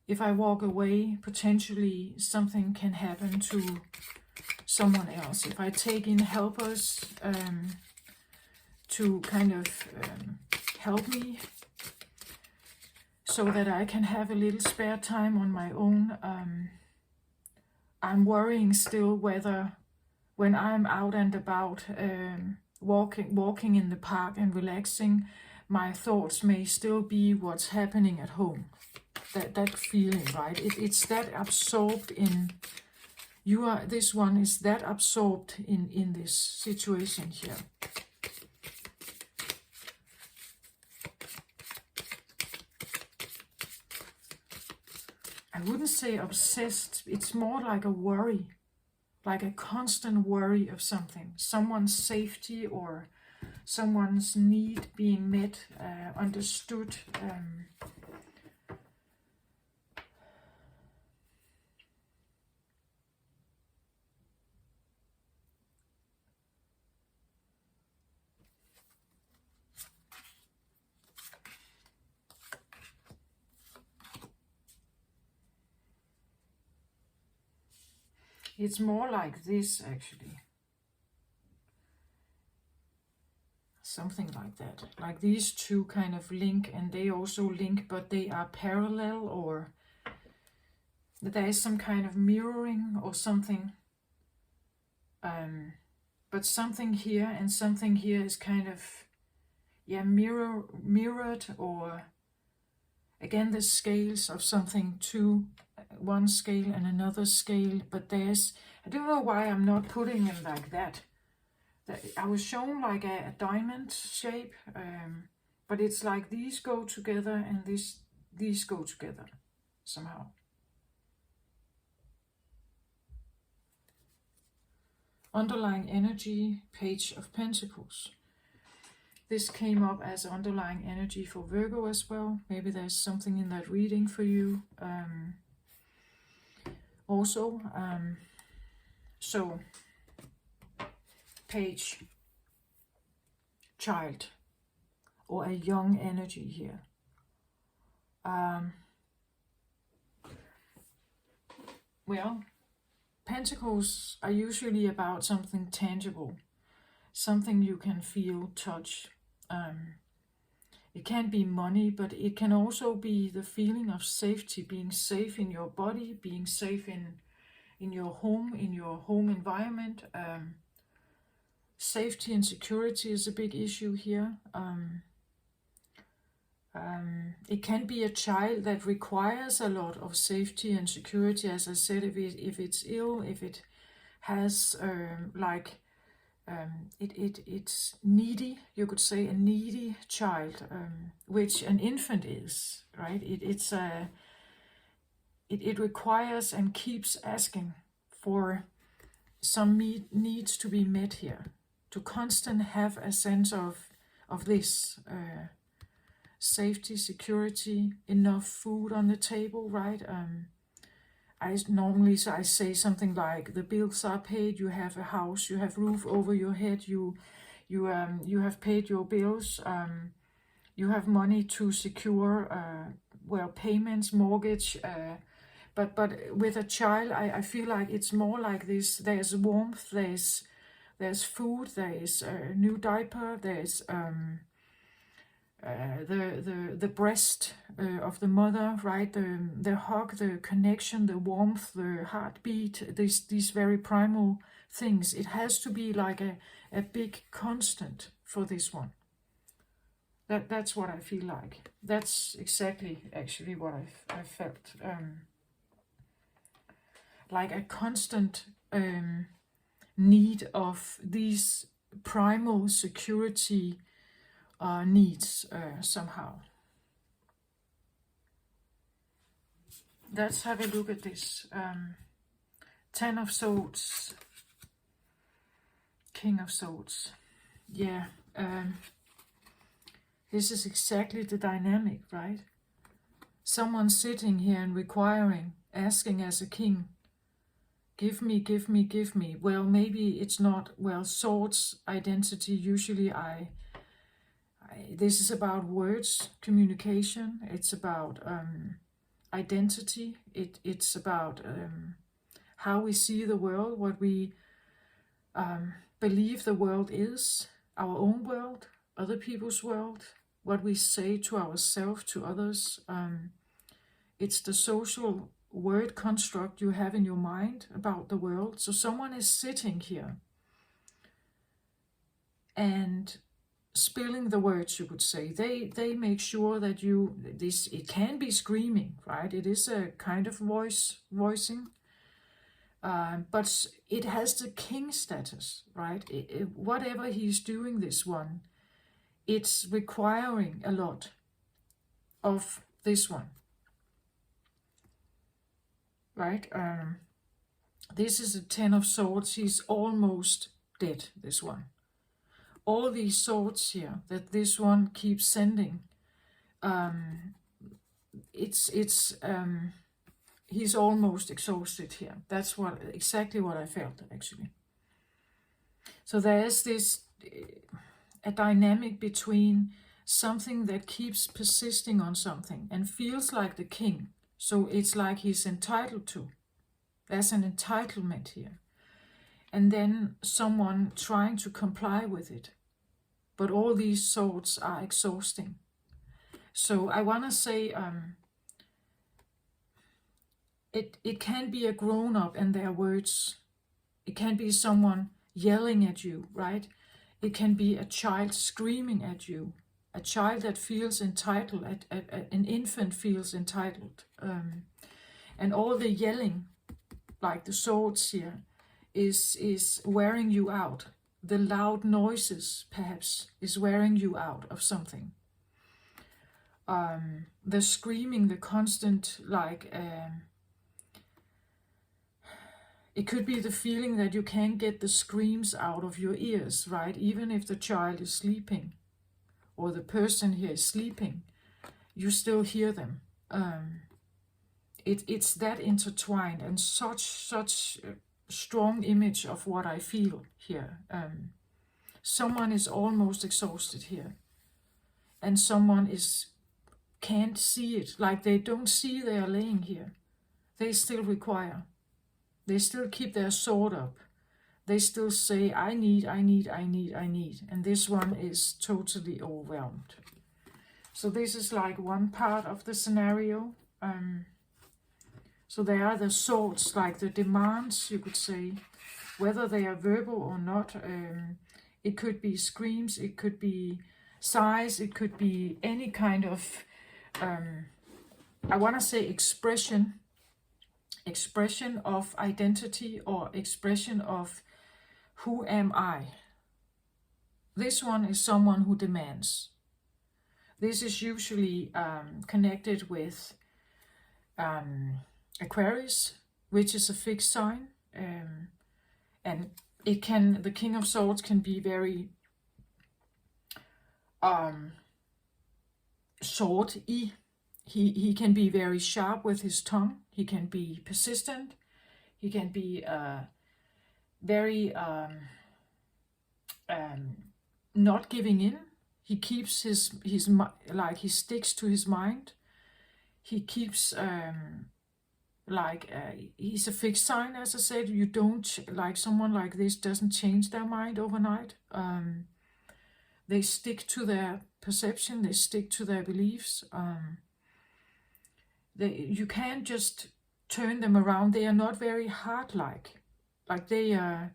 If I walk away, potentially something can happen to someone else. If I take in helpers to kind of help me so that I can have a little spare time on my own, I'm worrying still whether when I'm out and about, walking in the park and relaxing, my thoughts may still be what's happening at home. That feeling, right? It's that absorbed in you are. This one is that absorbed in this situation here. I wouldn't say obsessed. It's more like a worry, like a constant worry of something, someone's safety or someone's need being met, understood. It's more like this, actually. Something like that. Like these two kind of link, and they also link, but they are parallel, or there is some kind of mirroring or something. But something here and something here is kind of, yeah, mirrored, or again the scales of something, two, one scale and another scale, but there's, I don't know why I'm not putting it like that. I was shown like a diamond shape, but it's like these go together and these go together somehow. Underlying energy, Page of Pentacles. This came up as underlying energy for Virgo as well. Maybe there's something in that reading for you. So, Page, child, or a young energy here. Well, Pentacles are usually about something tangible, something you can feel, touch. It can be money, but it can also be the feeling of safety, being safe in your body, being safe in your home environment. Safety and security is a big issue here. It can be a child that requires a lot of safety and security, as I said, if it's ill, if it has it's needy, you could say a needy child, which an infant is, right? It requires and keeps asking for some needs to be met here, to constantly have a sense of this safety, security, enough food on the table, right? I say something like the bills are paid, you have a house, you have roof over your head, you have paid your bills, you have money to secure payments, mortgage. But with a child, I feel like it's more like this. There's warmth, there's food, there's a new diaper, there's the breast of the mother, right? The hug, the connection, the warmth, the heartbeat, these very primal things. It has to be like a big constant for this one. That's what I feel like. That's exactly actually what I felt. Like a constant need of these primal security needs somehow. Let's have a look at this. Ten of Swords, King of Swords. Yeah, this is exactly the dynamic, right? Someone sitting here and requiring, asking as a king, give me, give me, give me. Well, maybe it's not, swords, identity, usually this is about words, communication. It's about identity. It's about how we see the world, what we believe the world is, our own world, other people's world, what we say to ourselves, to others. It's the social word construct you have in your mind about the world. So someone is sitting here and spilling the words, you could say. They make sure that it can be screaming, right? It is a kind of voicing, but it has the king status, right? Whatever he's doing, this one, it's requiring a lot of this one, right? This is a 10 of swords. He's almost dead, this one. All these swords here that this one keeps sending, he's almost exhausted here. That's exactly what I felt, actually. So there is this a dynamic between something that keeps persisting on something and feels like the king. So it's like he's entitled to. There's an entitlement here. And then someone trying to comply with it. But all these swords are exhausting. So I want to say, it can be a grown-up and their words. It can be someone yelling at you, right? It can be a child screaming at you. A child that feels entitled, an infant feels entitled. And all the yelling, like the swords here, is wearing you out. The loud noises, perhaps, is wearing you out of something. The screaming, the constant, it could be the feeling that you can't get the screams out of your ears, right? Even if the child is sleeping, or the person here is sleeping, you still hear them. It's that intertwined, and such a strong image of what I feel here. Someone is almost exhausted here, and someone can't see it, like they don't see they are laying here. They still require. They still keep their sword up. They still say, I need. And this one is totally overwhelmed. So this is like one part of the scenario. So there are the swords, like the demands, you could say, whether they are verbal or not. It could be screams, it could be sighs, it could be any kind of, I want to say expression of identity, or expression of who am I. This one is someone who demands. This is usually connected with Aquarius, which is a fixed sign, and the King of Swords can be very sword-y. He can be very sharp with his tongue. He can be persistent. He can be very not giving in. He keeps his he sticks to his mind. He keeps he's a fixed sign, as I said. You don't, like someone like this doesn't change their mind overnight. They stick to their perception. They stick to their beliefs. You can't just turn them around. They are not very heart-like. Like they're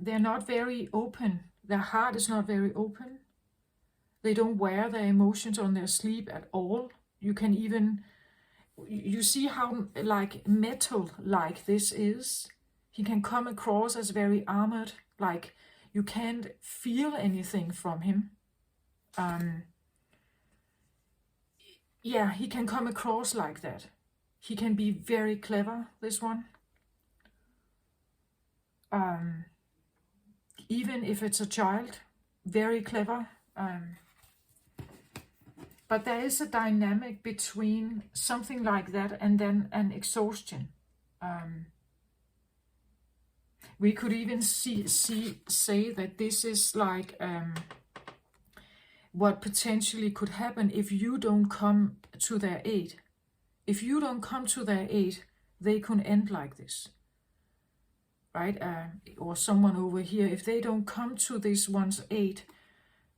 not very open. Their heart is not very open. They don't wear their emotions on their sleeve at all. You can even, you see how like metal like this is. He can come across as very armored. Like you can't feel anything from him. Yeah, he can come across like that. He can be very clever, this one. Even if it's a child, very clever. But there is a dynamic between something like that and then an exhaustion. We could even say that this is like what potentially could happen if you don't come to their aid. If you don't come to their aid, they can end like this, right? Or someone over here, if they don't come to this one's aid,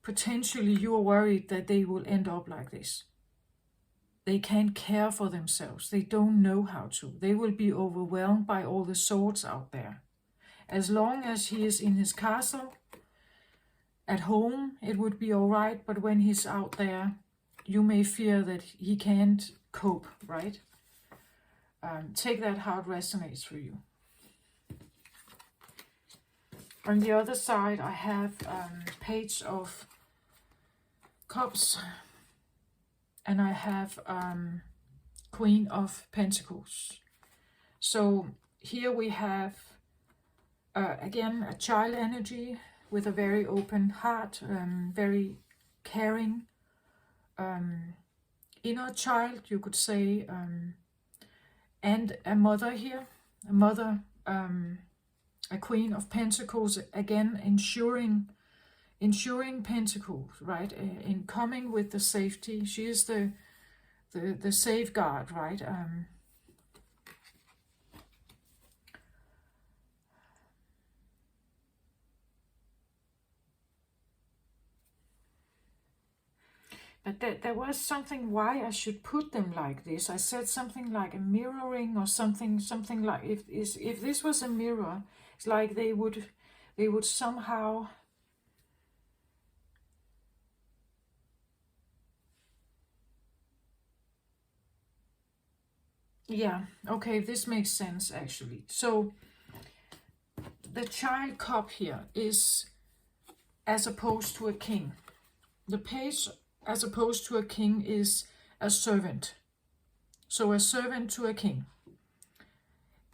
potentially you are worried that they will end up like this. They can't care for themselves. They don't know how to. They will be overwhelmed by all the swords out there. As long as he is in his castle, at home, it would be all right, but when he's out there, you may fear that he can't cope, right? Take that how it resonates for you. On the other side, I have Page of Cups, and I have Queen of Pentacles. So here we have, again, a child energy with a very open heart, very caring, inner child, you could say, and a mother here, a mother, a Queen of Pentacles, again, ensuring Pentacles, right, in coming with the safety. She is the safeguard, right? But there was something why I should put them like this. I said something like a mirroring or something like, if this was a mirror, it's like they would somehow, yeah, okay, this makes sense actually. So the child cup here is as opposed to a king. The page as opposed to a king is a servant. So a servant to a king.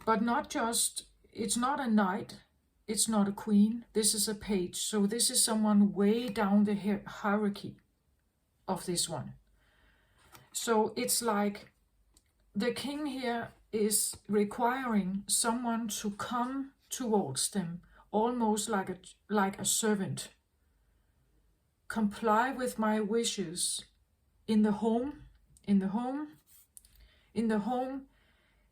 But not just, it's not a knight, it's not a queen, this is a page. So this is someone way down the hierarchy of this one. So it's like the king here is requiring someone to come towards them, almost like a servant. Comply with my wishes. In the home,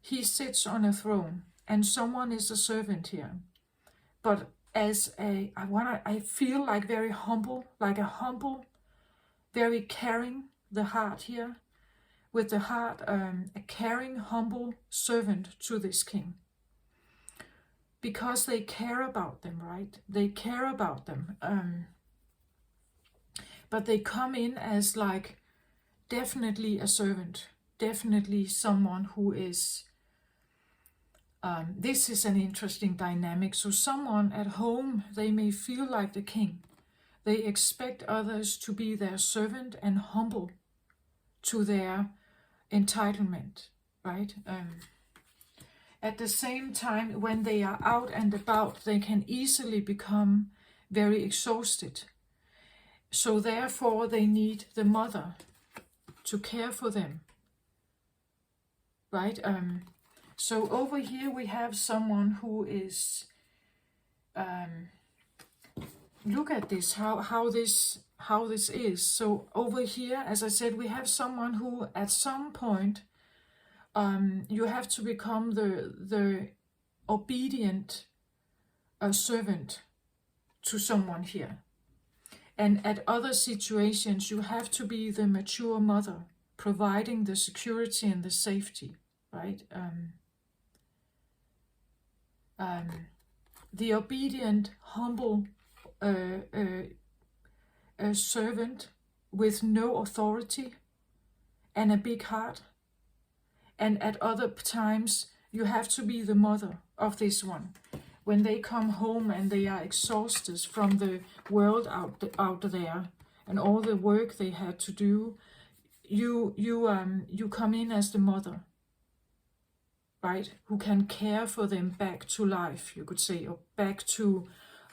he sits on a throne, and someone is a servant here. But as I feel like very humble, like a humble, very caring, the heart here, with the heart, a caring, humble servant to this king. Because they care about them, right? They care about them. But they come in as like definitely a servant, definitely someone who is, this is an interesting dynamic. So someone at home, they may feel like the king. They expect others to be their servant and humble to their entitlement, right? At the same time, when they are out and about, they can easily become very exhausted. So therefore, they need the mother to care for them, right? So over here we have someone who is, look at this, how this is. So over here, as I said, we have someone who at some point, you have to become the obedient servant to someone here. And at other situations, you have to be the mature mother, providing the security and the safety, right? The obedient, humble servant with no authority and a big heart. And at other times, you have to be the mother of this one. When they come home and they are exhausted from the world out there and all the work they had to do, you come in as the mother, right? Who can care for them back to life, you could say, or back to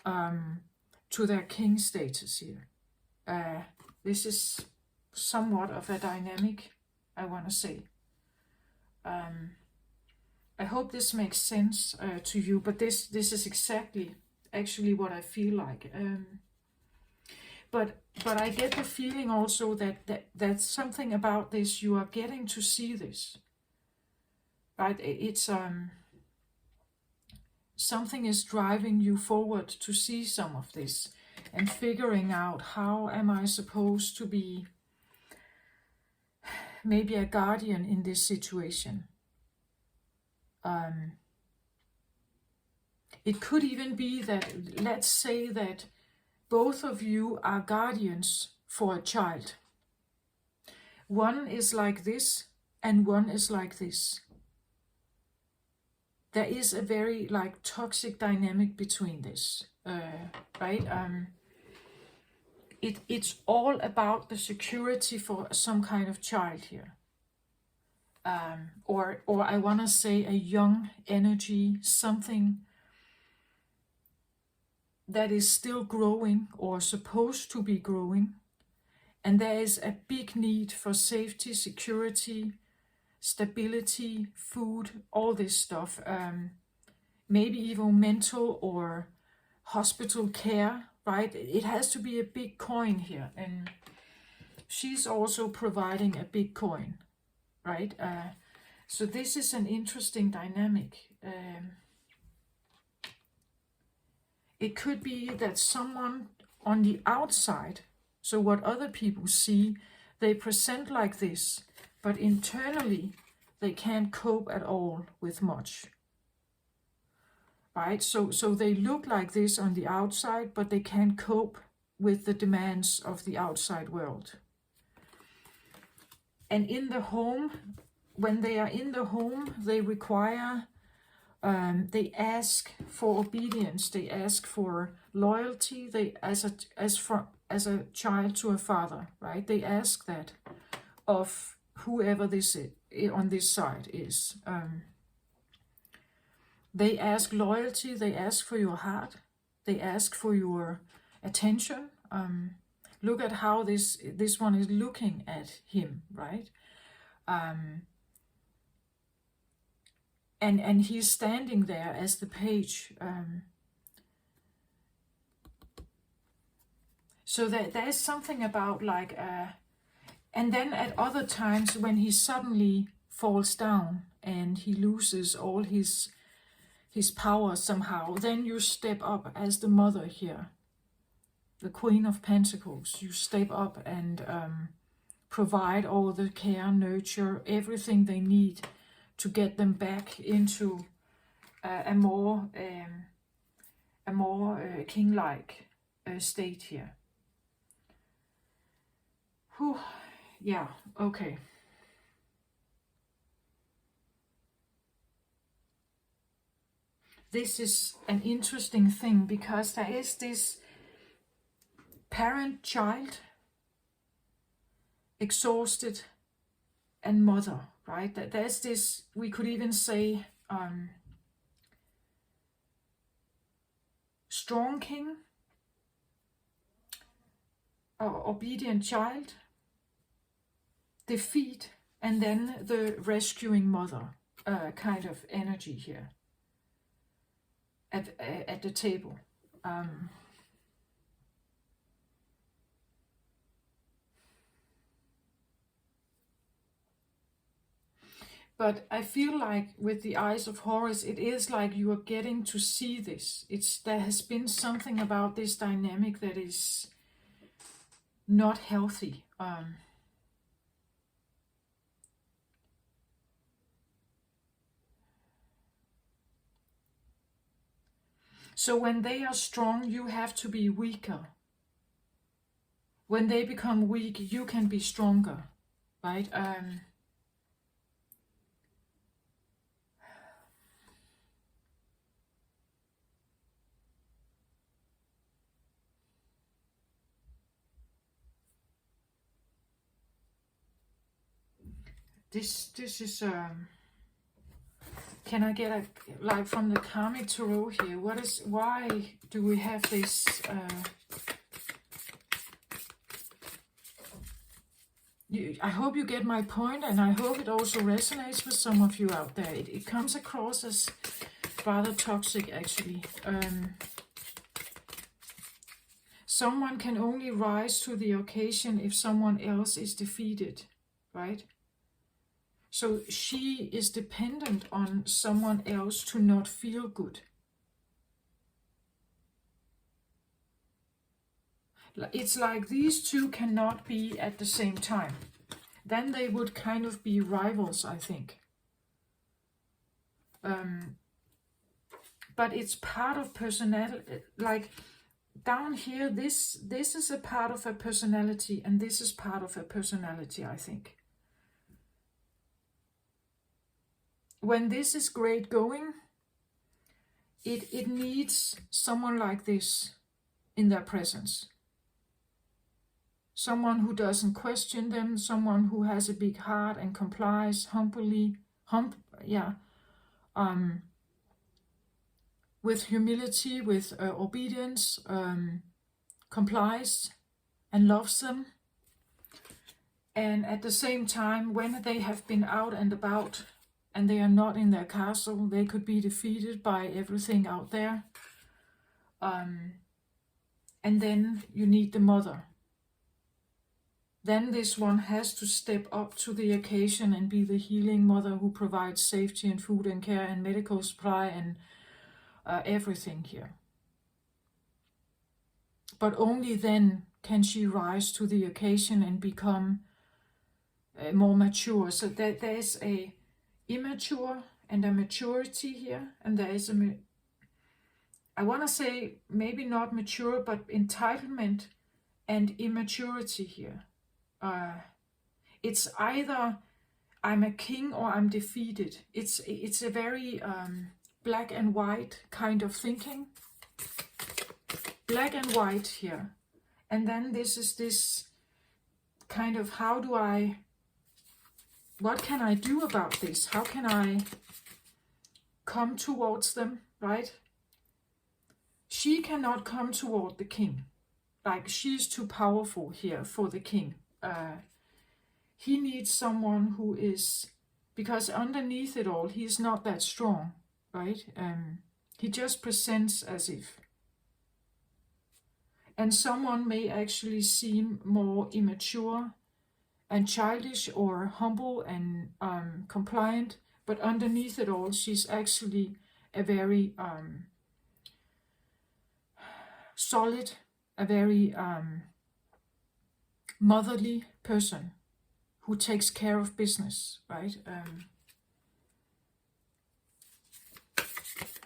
their king status here. This is somewhat of a dynamic, I want to say. I hope this makes sense to you, but this is exactly actually what I feel like. But I get the feeling also that something about this, you are getting to see this, right? It's something is driving you forward to see some of this and figuring out, how am I supposed to be maybe a guardian in this situation. It could even be that, let's say that both of you are guardians for a child. One is like this and one is like this. There is a very like toxic dynamic between this, right? It's all about the security for some kind of child here. Or I want to say a young energy, something that is still growing or supposed to be growing. And there is a big need for safety, security, stability, food, all this stuff. Maybe even mental or hospital care, right? It has to be a big coin here. And she's also providing a big coin, right? So this is an interesting dynamic. It could be that someone on the outside, so what other people see, they present like this, but internally they can't cope at all with much. Right? So they look like this on the outside, but they can't cope with the demands of the outside world. And in the home, when they are in the home, they require, they ask for obedience, they ask for loyalty, they as a child to a father, right? They ask that of whoever this is, on this side is. They ask loyalty, they ask for your heart, they ask for your attention. Look at how this one is looking at him, right? And he's standing there as the page. So there's something about like, and then at other times when he suddenly falls down and he loses all his power somehow, then you step up as the mother here, the Queen of Pentacles. You step up and provide all the care, nurture, everything they need to get them back into a more king-like state here. Whew. Yeah, okay. This is an interesting thing because there is this parent-child, exhausted, and mother, right? There's this, we could even say, strong king, obedient child, defeat, and then the rescuing mother kind of energy here at the table. But I feel like with the eyes of Horus, it is like you are getting to see this. There has been something about this dynamic that is not healthy. So when they are strong, you have to be weaker. When they become weak, you can be stronger, right? This is can I get a, like from the karmic tarot here, why do we have this I hope you get my point, and I hope it also resonates with some of you out there. It comes across as rather toxic, actually. Someone can only rise to the occasion if someone else is defeated, right? So she is dependent on someone else to not feel good. It's like these two cannot be at the same time. Then they would kind of be rivals, I think. but it's part of personality. Like down here, this is a part of a personality, and this is part of a personality, I think. When this is great going, it needs someone like this in their presence. Someone who doesn't question them, someone who has a big heart and complies with humility, with obedience, complies and loves them. And at the same time, when they have been out and about and they are not in their castle, they could be defeated by everything out there. And then you need the mother. Then this one has to step up to the occasion and be the healing mother who provides safety and food and care and medical supply and everything here. But only then can she rise to the occasion and become more mature. So there is a immature and a maturity here, and there is I want to say maybe not mature, but entitlement and immaturity here. It's either I'm a king or I'm defeated. It's a very black and white kind of thinking. Black and white here. And then this is this kind of what can I do about this? How can I come towards them, right? She cannot come toward the king. Like, she's too powerful here for the king. He needs someone who is, because underneath it all, he's not that strong, right? He just presents as if. And someone may actually seem more immature and childish or humble and compliant, but underneath it all, she's actually a very solid, a very motherly person who takes care of business, right?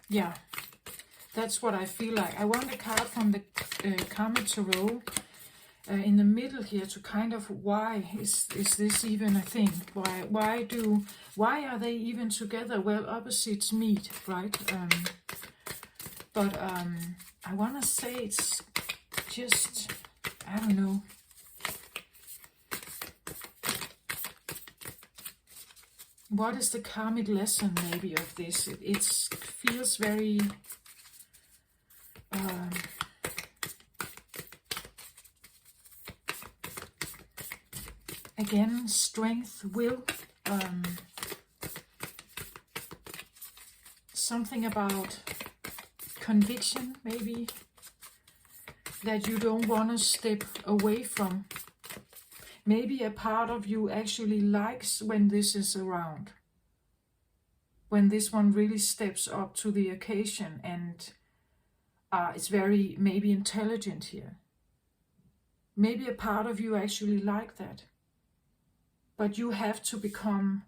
Yeah, that's what I feel like. I want a card from the Karmic Tarot in the middle here to kind of, why is this even a thing? Why are they even together? Well, opposites meet, right? But I want to say it's just, I don't know. What is the karmic lesson maybe of this? It feels very again, strength, will, something about conviction maybe, that you don't want to step away from. Maybe a part of you actually likes when this is around, when this one really steps up to the occasion and it's very maybe intelligent here. Maybe a part of you actually like that, but you have to become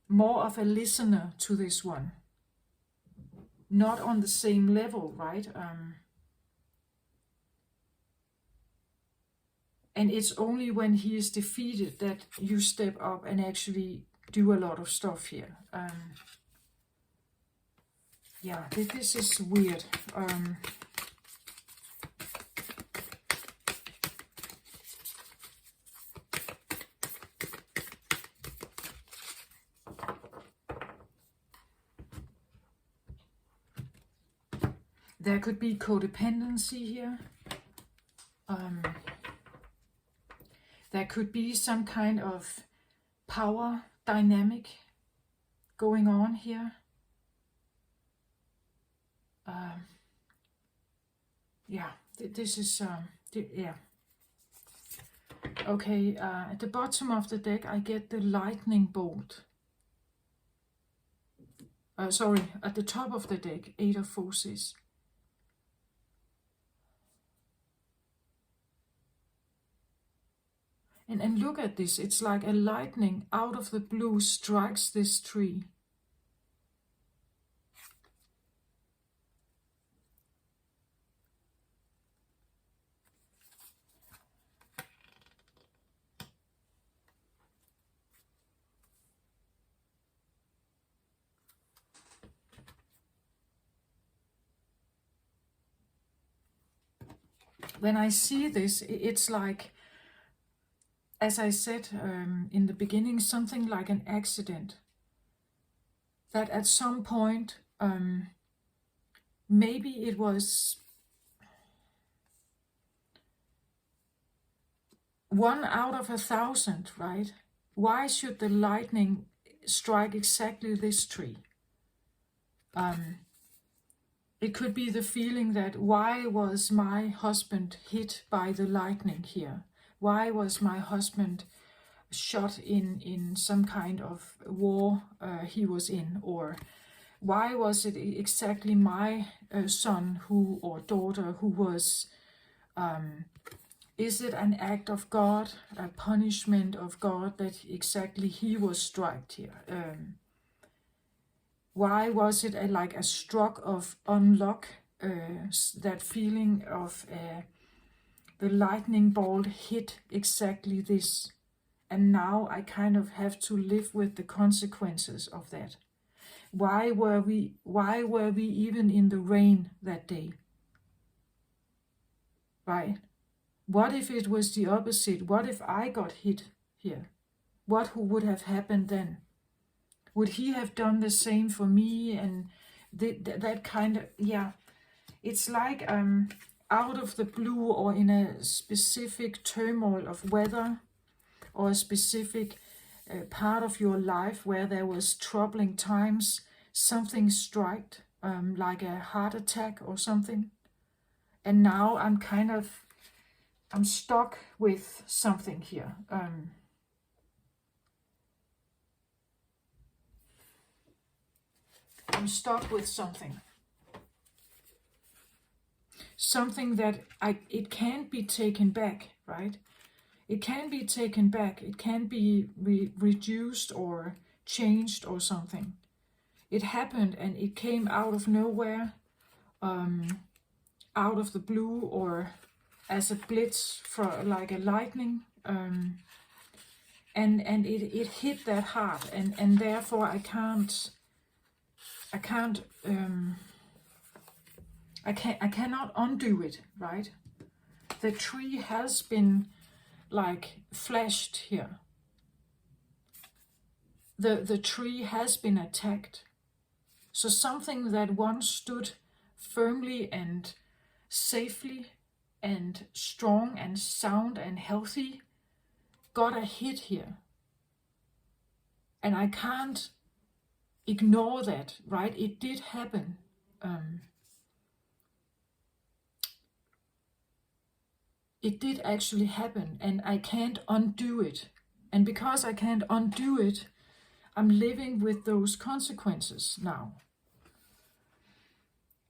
more of a listener to this one, not on the same level, right? And it's only when he is defeated that you step up and actually do a lot of stuff here. Yeah, this is weird. There could be codependency here. There could be some kind of power dynamic going on here. Yeah, this is, yeah. Okay, at the bottom of the deck, I get the lightning bolt. Sorry, at the top of the deck, 8 of Forces. And look at this, it's like a lightning out of the blue strikes this tree. when I see this, it's like, as I said in the beginning, something like an accident. That at some point, maybe it was 1 out of 1,000, right? Why should the lightning strike exactly this tree? It could be the feeling that, why was my husband hit by the lightning here? Why was my husband shot in some kind of war he was in? Or why was it exactly my son who or daughter who was... is it an act of God, a punishment of God that exactly he was struck here? Why was it like a stroke of unlock, that feeling of the lightning bolt hit exactly this, and now I kind of have to live with the consequences of that? Why were we even in the rain that day? Right? What if it was the opposite? What if I got hit here? What would have happened then? Would he have done the same for me? And that kind of, yeah. It's like out of the blue, or in a specific turmoil of weather, or a specific part of your life where there was troubling times, something struck, like a heart attack or something. And now I'm stuck with something here. I'm stuck with something. Something that it can't be taken back, right? It can be taken back. It can be reduced or changed or something. It happened and it came out of nowhere, out of the blue, or as a blitz, for like a lightning, and it hit that heart, and therefore I cannot undo it, right? The tree has been like flashed here. The tree has been attacked. So something that once stood firmly and safely and strong and sound and healthy got a hit here. And I can't ignore that, right? It did happen. It did actually happen, and I can't undo it. And because I can't undo it, I'm living with those consequences now.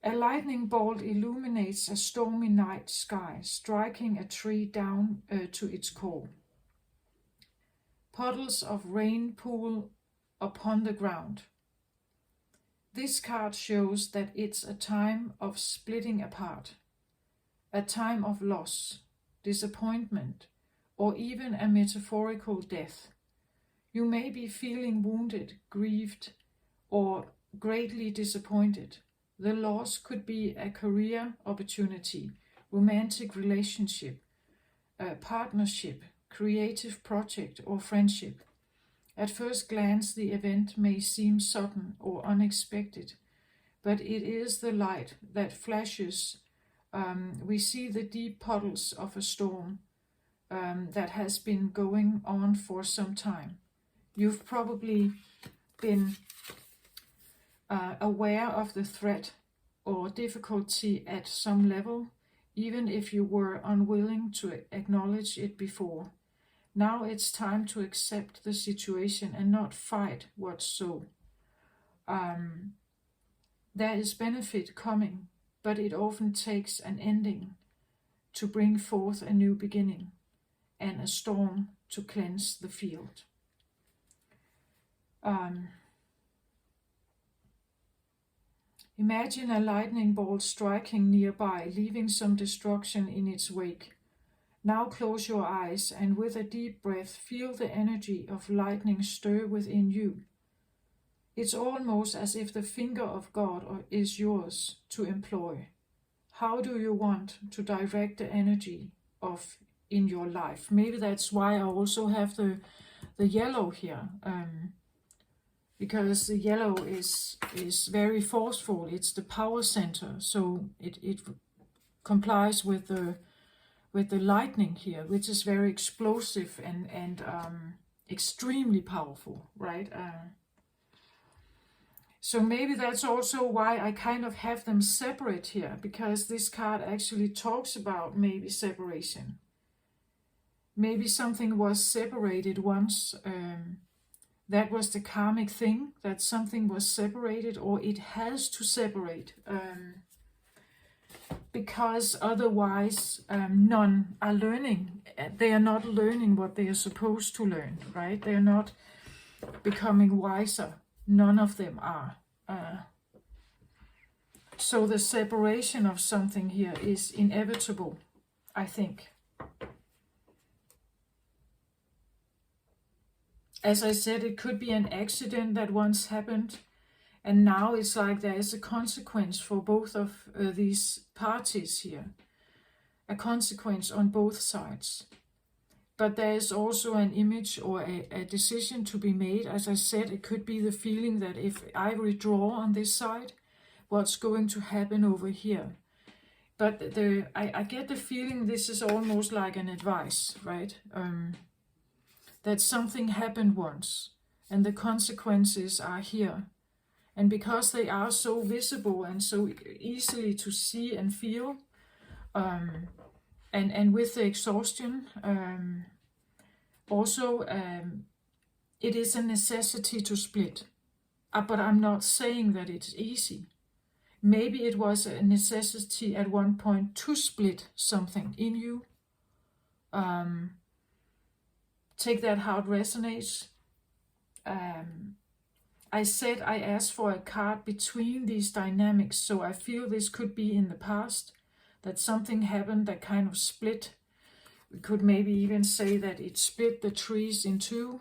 A lightning bolt illuminates a stormy night sky, striking a tree down to its core. Puddles of rain pool upon the ground. This card shows that it's a time of splitting apart, a time of loss, disappointment, or even a metaphorical death. You may be feeling wounded, grieved, or greatly disappointed. The loss could be a career opportunity, romantic relationship, a partnership, creative project, or friendship. At first glance, the event may seem sudden or unexpected, but it is the light that flashes. We see the deep puddles of a storm that has been going on for some time. You've probably been aware of the threat or difficulty at some level, even if you were unwilling to acknowledge it before. Now it's time to accept the situation and not fight what's so. There is benefit coming, but it often takes an ending to bring forth a new beginning, and a storm to cleanse the field. Imagine a lightning bolt striking nearby, leaving some destruction in its wake. Now close your eyes and with a deep breath feel the energy of lightning stir within you. It's almost as if the finger of God is yours to employ. How do you want to direct the energy of in your life? Maybe that's why I also have the yellow here, because the yellow is very forceful. It's the power center, so it complies with the lightning here, which is very explosive and extremely powerful, right? So maybe that's also why I kind of have them separate here, because this card actually talks about maybe separation. Maybe something was separated once. That was the karmic thing, that something was separated, or it has to separate. Because otherwise none are learning. They are not learning what they are supposed to learn, right? They are not becoming wiser. None of them are. So the separation of something here is inevitable, I think. As I said, it could be an accident that once happened, and now it's like there is a consequence for both of these parties here. A consequence on both sides. But there is also an image or a decision to be made. As I said, it could be the feeling that if I withdraw on this side, what's going to happen over here? But I get the feeling this is almost like an advice, right? That something happened once and the consequences are here. And because they are so visible and so easily to see and feel, and with the exhaustion, also it is a necessity to split. But I'm not saying that it's easy. Maybe it was a necessity at one point to split something in you. Take that how it resonates. I said I asked for a card between these dynamics, so I feel this could be in the past, that something happened that kind of split. We could maybe even say that it split the trees in two.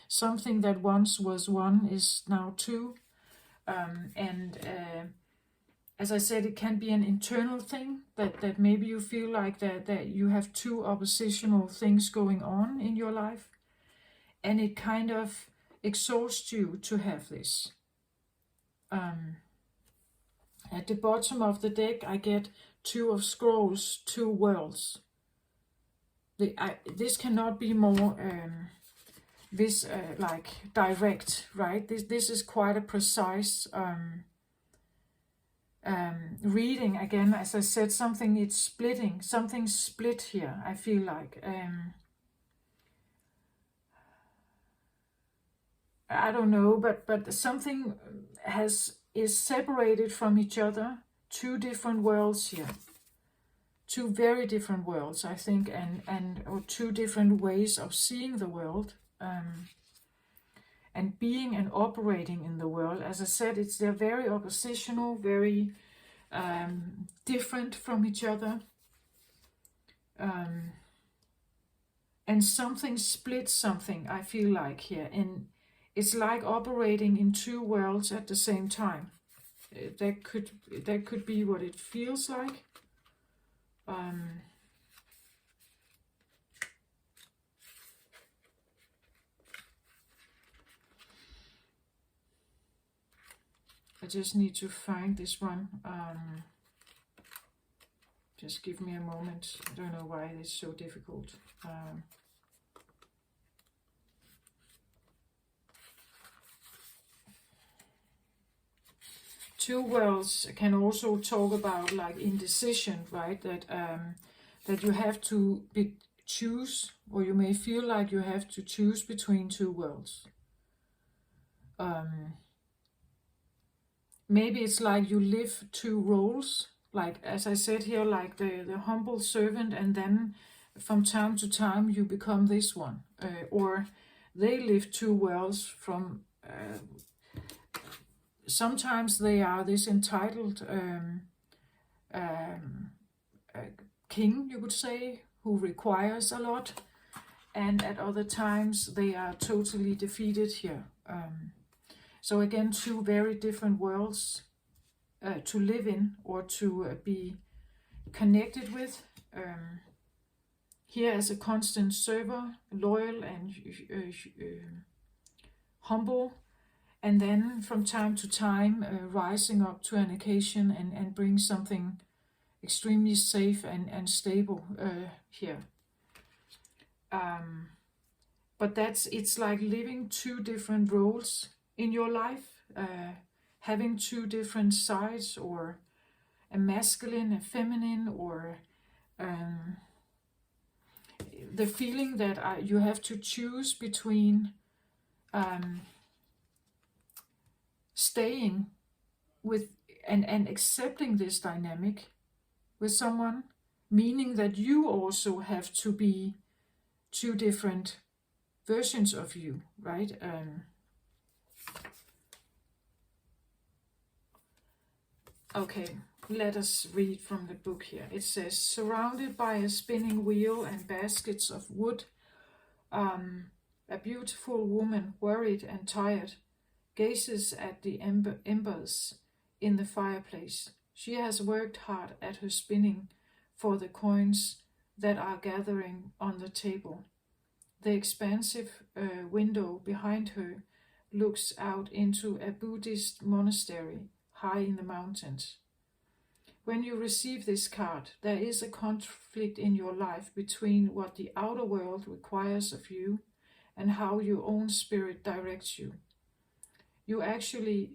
Something that once was one is now two. As I said, it can be an internal thing, that maybe you feel like that you have two oppositional things going on in your life, and it kind of exhausts you to have this. At the bottom of the deck, I get two of scrolls, two worlds. This cannot be more like direct, right? This is quite a precise reading. Again, as I said, something it's splitting, something split here. I feel like I don't know, but something is separated from each other. Two different worlds here. Two very different worlds, I think, or two different ways of seeing the world, and being and operating in the world. As I said, they're very oppositional, very different from each other. And something splits something, I feel like here. And it's like operating in two worlds at the same time. That could be what it feels like. I just need to find this one. Just give me a moment. I don't know why it's so difficult. Two worlds can also talk about like indecision, right? That you have to choose, or you may feel like you have to choose between two worlds. Maybe it's like you live two roles, like as I said here, like the humble servant, and then from time to time you become this one, or they live two worlds from. Sometimes they are this entitled king, you could say, who requires a lot, and at other times they are totally defeated here. So again, two very different worlds. to live in or to be connected with. Here as a constant server, loyal and humble, and then from time to time rising up to an occasion and bring something extremely safe and stable here. But it's like living two different roles in your life, having two different sides, or a masculine, a feminine, or the feeling that you have to choose between staying with and accepting this dynamic with someone, meaning that you also have to be two different versions of you, right? Okay, let us read from the book here. It says, surrounded by a spinning wheel and baskets of wood, a beautiful woman, worried and tired, gazes at the embers in the fireplace. She has worked hard at her spinning for the coins that are gathering on the table. The expansive window behind her looks out into a Buddhist monastery high in the mountains. When you receive this card, there is a conflict in your life between what the outer world requires of you and how your own spirit directs you. You actually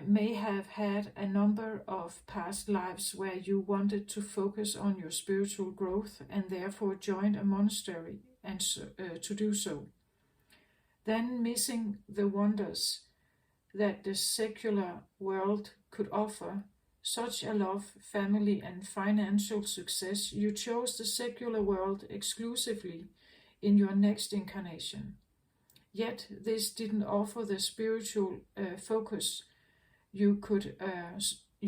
may have had a number of past lives where you wanted to focus on your spiritual growth and therefore joined a monastery and to do so. Then, missing the wonders that the secular world could offer, such as love, family, and financial success, you chose the secular world exclusively in your next incarnation. Yet this didn't offer the spiritual focus you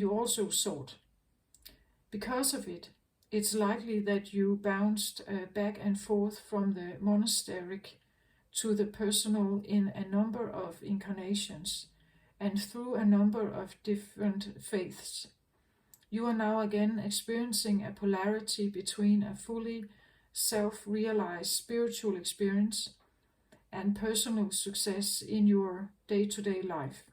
also sought. Because of it, it's likely that you bounced back and forth from the monasteric to the personal in a number of incarnations and through a number of different faiths. You are now again experiencing a polarity between a fully self-realized spiritual experience and personal success in your day-to-day life.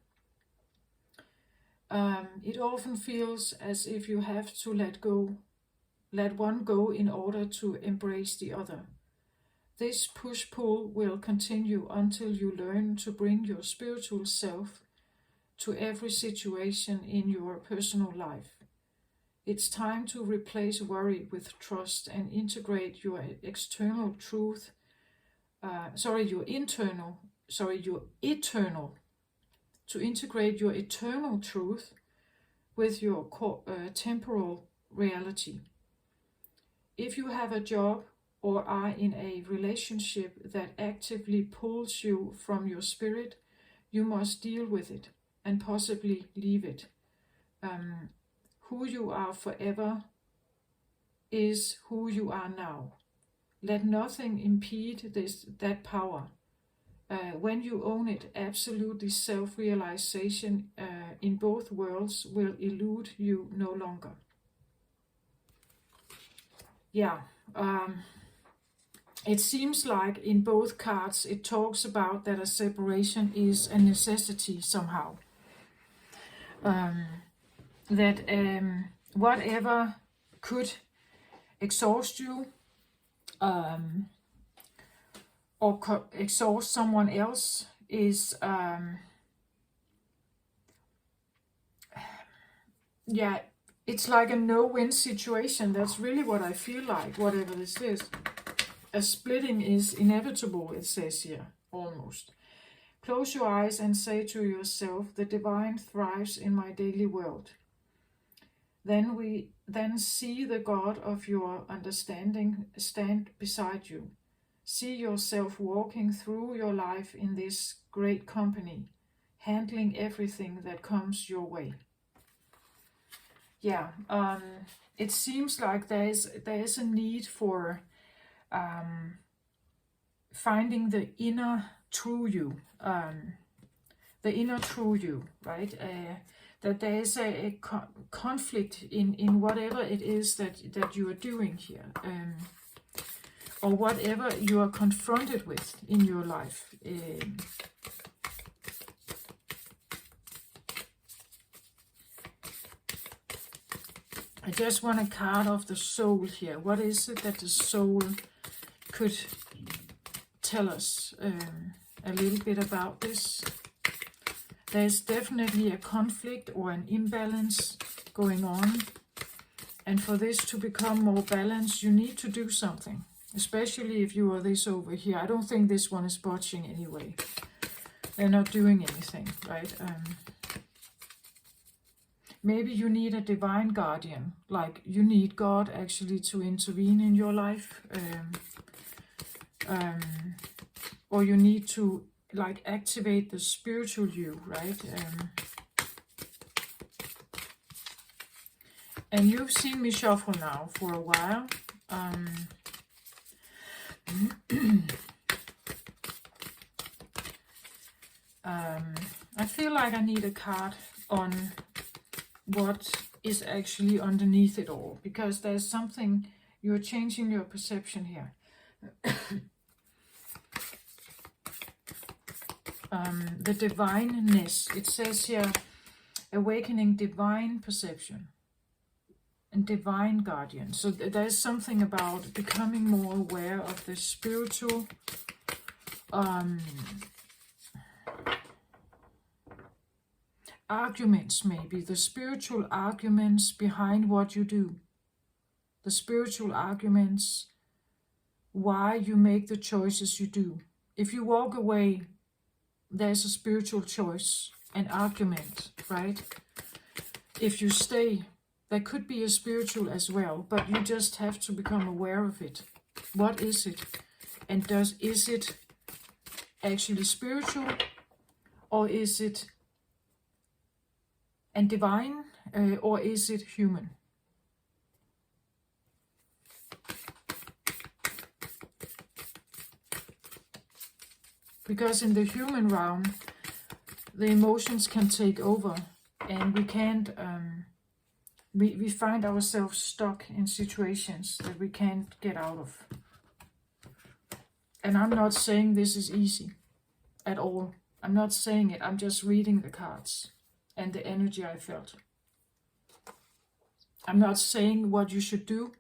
It often feels as if you have to let one go in order to embrace the other. This push-pull will continue until you learn to bring your spiritual self to every situation in your personal life. It's time to replace worry with trust and integrate your eternal, to integrate your eternal truth with your temporal reality. If you have a job or are in a relationship that actively pulls you from your spirit, you must deal with it and possibly leave it. Who you are forever is who you are now. Let nothing impede that power. When you own it, absolutely self-realization in both worlds will elude you no longer. Yeah, it seems like in both cards it talks about that a separation is a necessity somehow. That whatever could exhaust you or exhaust someone else is it's like a no-win situation. That's really what I feel like, whatever this is. A splitting is inevitable, it says here, almost. Close your eyes and say to yourself, the divine thrives in my daily world. Then see the God of your understanding stand beside you. See yourself walking through your life in this great company, handling everything that comes your way. Yeah, it seems like there is a need for finding the inner true you, the inner true you, right? That there is a conflict in whatever it is that you are doing here, or whatever you are confronted with in your life. I just want a card of the soul here. What is it that the soul could tell us a little bit about this? There's definitely a conflict or an imbalance going on. And for this to become more balanced, you need to do something. Especially if you are this over here. I don't think this one is botching anyway. They're not doing anything, right? Maybe you need a divine guardian. Like you need God actually to intervene in your life. Or you need to like activate the spiritual you, right? And you've seen me shuffle now for a while. I feel like I need a card on what is actually underneath it all, because there's something, you're changing your perception here. The divineness, it says here, awakening divine perception and divine guardian. So there's something about becoming more aware of the spiritual arguments, maybe the spiritual arguments behind what you do, the spiritual arguments why you make the choices you do. If you walk away, there's a spiritual choice, an argument, right? If you stay, there could be a spiritual as well, but you just have to become aware of it. What is it? And is it actually spiritual, or is it and divine, or is it human? Because in the human realm, the emotions can take over, and we can't, we find ourselves stuck in situations that we can't get out of. And I'm not saying this is easy at all. I'm not saying it, I'm just reading the cards and the energy I felt. I'm not saying what you should do.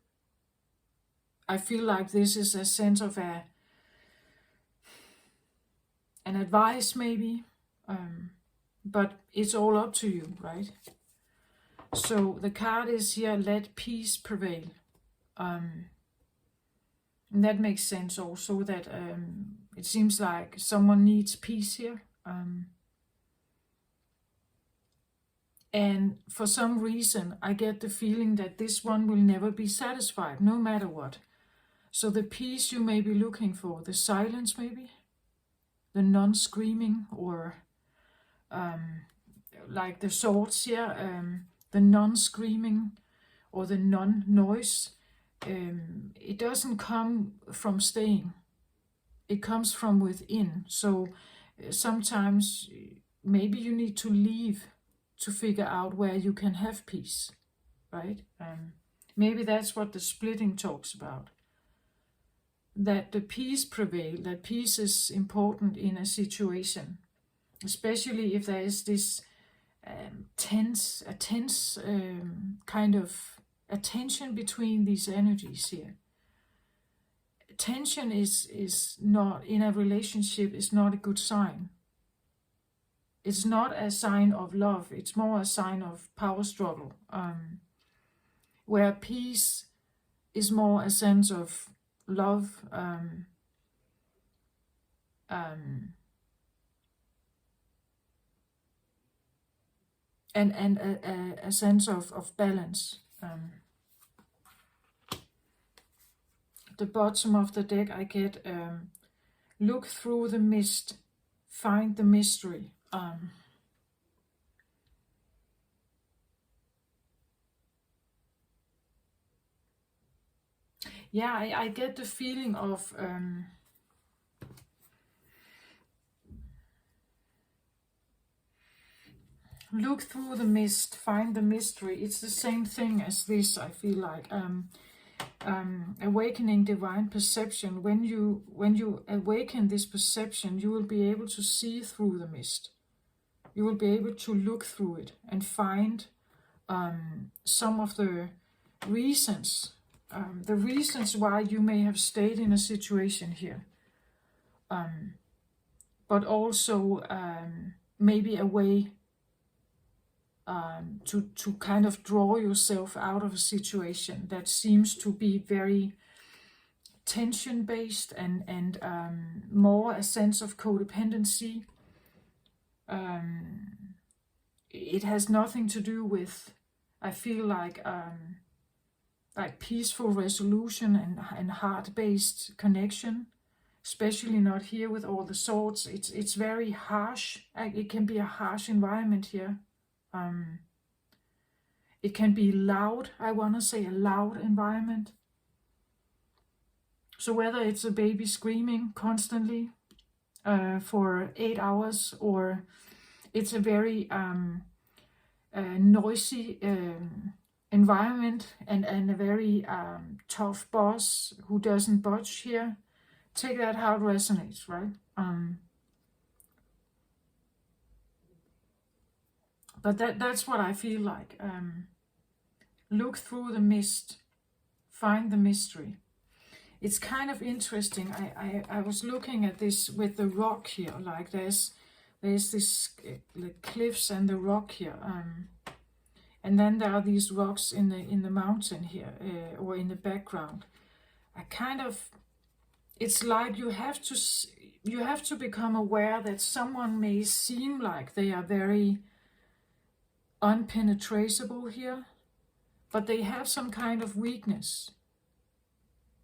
I feel like this is a sense of an advice maybe, but it's all up to you, right? So the card is here, let peace prevail. And that makes sense also, that it seems like someone needs peace here. And for some reason, I get the feeling that this one will never be satisfied, no matter what. So the peace you may be looking for, the silence maybe, the non-screaming, or like the swords here, the non-screaming or the non-noise, it doesn't come from staying. It comes from within. So sometimes maybe you need to leave to figure out where you can have peace, right? Maybe that's what the splitting talks about. That the peace prevail, that peace is important in a situation, especially if there is this tense kind of a tension between these energies here. Tension is not, in a relationship, is not a good sign. It's not a sign of love, it's more a sign of power struggle, where peace is more a sense of love, and a sense of balance. The bottom of the deck I get, look through the mist, find the mystery. Yeah, I get the feeling of Look through the mist, find the mystery. It's the same thing as this, I feel like. Awakening divine perception. When you awaken this perception, you will be able to see through the mist. You will be able to look through it and find some of the reasons why you may have stayed in a situation here, but also maybe a way to kind of draw yourself out of a situation that seems to be very tension based and more a sense of codependency. It has nothing to do with, I feel like peaceful resolution and heart-based connection, especially not here with all the swords. It's very harsh. It can be a harsh environment here. It can be loud. I want to say a loud environment. So whether it's a baby screaming constantly for 8 hours, or it's a very noisy environment and a very tough boss who doesn't budge here, take that how it resonates, right? But that's what I feel like. Look through the mist, find the mystery. It's kind of interesting. I was looking at this with the rock here. Like there's this the cliffs and the rock here, and then there are these rocks in the mountain here, or in the background. It's like you have to become aware that someone may seem like they are very unpenetratable here, but they have some kind of weakness.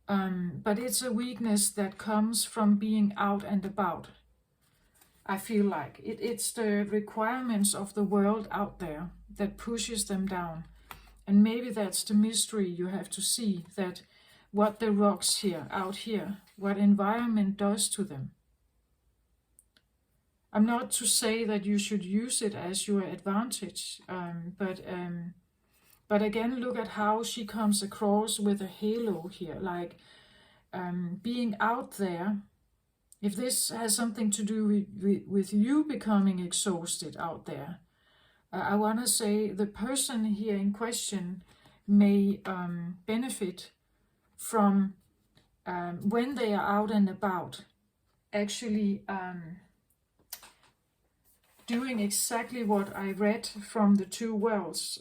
But it's a weakness that comes from being out and about. I feel like it's the requirements of the world out there that pushes them down. And maybe that's the mystery you have to see, that what the rocks here, out here, what environment does to them. I'm not to say that you should use it as your advantage, but again, look at how she comes across with a halo here, like being out there. If this has something to do with you becoming exhausted out there, I want to say the person here in question may benefit from, when they are out and about, actually doing exactly what I read from the two worlds.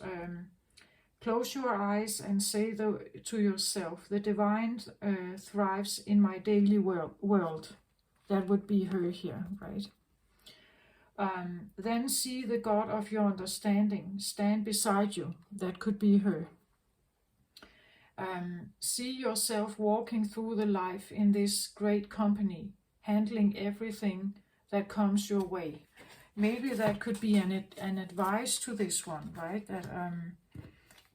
Close your eyes and say to yourself, the divine thrives in my daily world. That would be her here, right? Then see the God of your understanding stand beside you. That could be her. See yourself walking through the life in this great company, handling everything that comes your way. Maybe that could be an advice to this one, right? That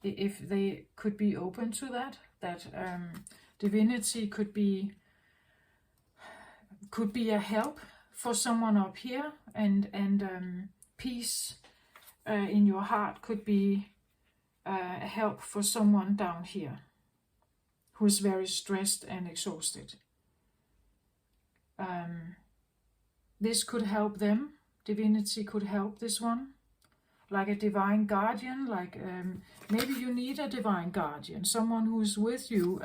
if they could be open to that divinity could be a help for someone up here, and peace in your heart could be a help for someone down here who is very stressed and exhausted. This could help them. Divinity could help this one, like a divine guardian. Like maybe you need a divine guardian, someone who is with you,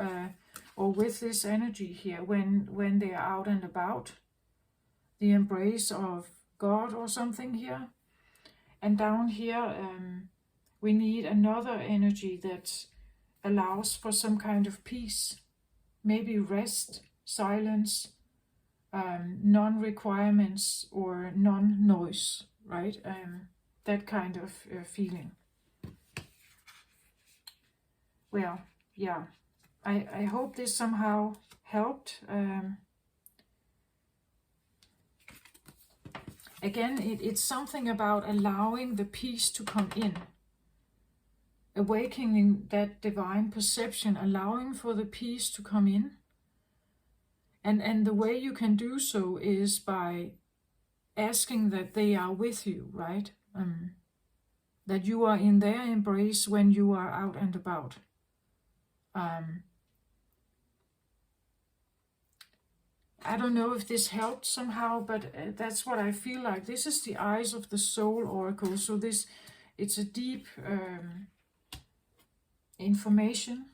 or with this energy here when they are out and about. The embrace of God or something here. And down here we need another energy that allows for some kind of peace, maybe rest, silence, non-requirements or non-noise, right? That kind of feeling. Well, yeah, I hope this somehow helped. Again, it's something about allowing the peace to come in. Awakening that divine perception, allowing for the peace to come in. And the way you can do so is by asking that they are with you, right? that you are in their embrace when you are out and about. I don't know if this helped somehow, but that's what I feel like. This is the Eyes of the Soul Oracle. So it's a deep information.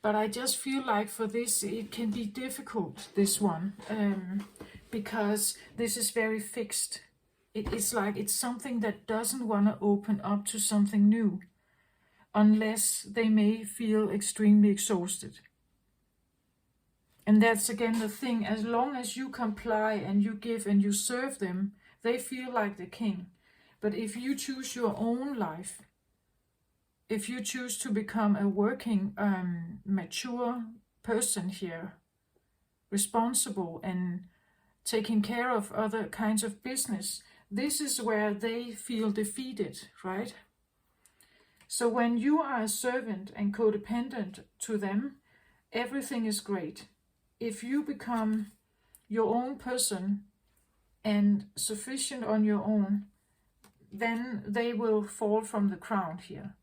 But I just feel like for this, it can be difficult, this one, because this is very fixed. It's like it's something that doesn't want to open up to something new, unless they may feel extremely exhausted. And that's again the thing, as long as you comply and you give and you serve them, they feel like the king. But if you choose your own life, if you choose to become a working, mature person here, responsible and taking care of other kinds of business, this is where they feel defeated, right? So when you are a servant and codependent to them, everything is great. If you become your own person and sufficient on your own, then they will fall from the crown here.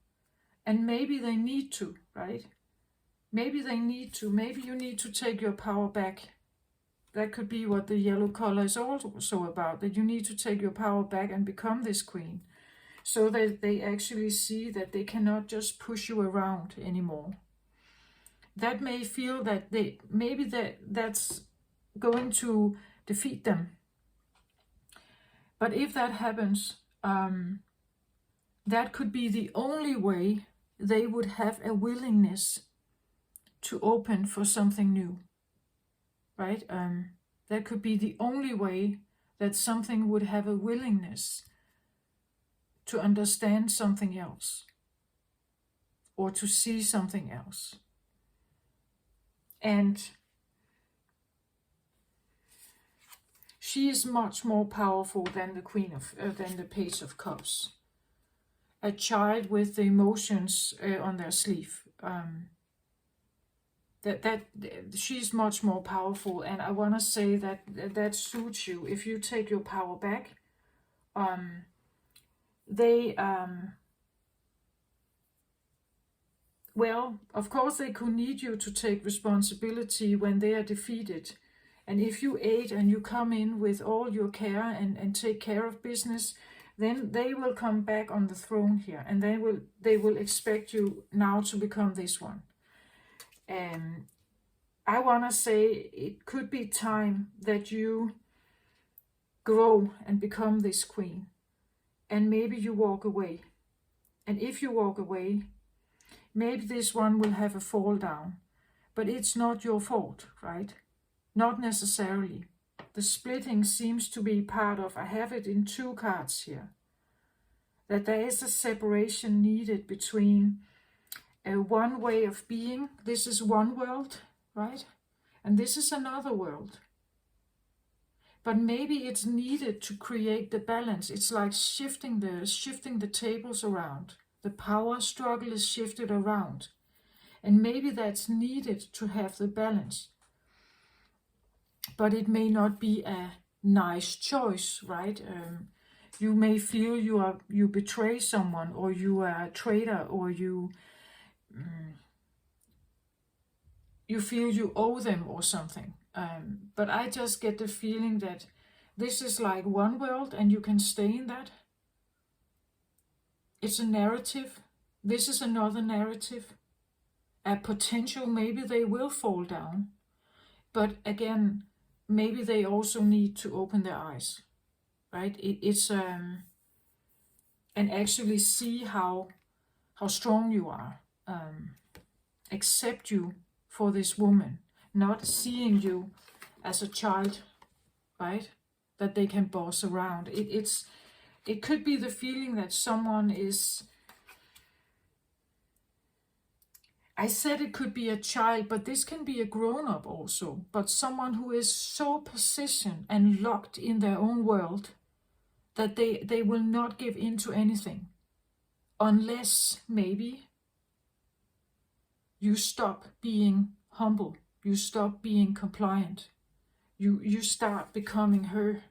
And maybe they need to, right? Maybe they need to. Maybe you need to take your power back. That could be what the yellow color is also about, that you need to take your power back and become this queen, so that they actually see that they cannot just push you around anymore. That may feel that that's going to defeat them. But if that happens, that could be the only way they would have a willingness to open for something new, right? That could be the only way that something would have a willingness to understand something else or to see something else. And she is much more powerful than than the Page of Cups. A child with the emotions on their sleeve. She's much more powerful, and I want to say that suits you. If you take your power back, well, of course they could need you to take responsibility when they are defeated. And if you aid and you come in with all your care and take care of business, then they will come back on the throne here, and they will expect you now to become this one. And I want to say it could be time that you grow and become this queen, and maybe you walk away. And if you walk away, maybe this one will have a fall down, but it's not your fault, right? Not necessarily. The splitting seems to be part of, I have it in 2 cards here, that there is a separation needed between one way of being. This is one world, right? And this is another world. But maybe it's needed to create the balance. It's like shifting the tables around. The power struggle is shifted around. And maybe that's needed to have the balance. But it may not be a nice choice, right? You may feel you betray someone, or you are a traitor, or you feel you owe them or something. But I just get the feeling that this is like one world and you can stay in that. It's a narrative. This is another narrative. A potential, maybe they will fall down. But again, maybe they also need to open their eyes, right? It's and actually see how strong you are. Accept you for this woman, not seeing you as a child, right? That they can boss around. It could be the feeling that someone is, I said it could be a child, but this can be a grown-up also, but someone who is so positioned and locked in their own world that they will not give in to anything, unless maybe you stop being humble, you stop being compliant, you start becoming her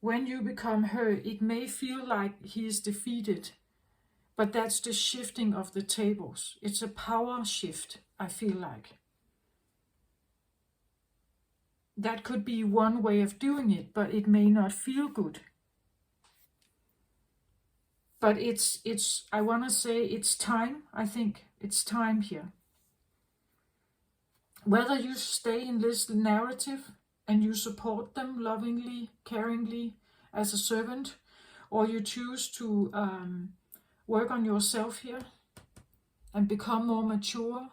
when you become her, it may feel like he is defeated, but that's the shifting of the tables. It's a power shift, I feel like. That could be one way of doing it, but it may not feel good. But I want to say it's time, I think. It's time here. Whether you stay in this narrative and you support them lovingly, caringly, as a servant, or you choose to work on yourself here and become more mature,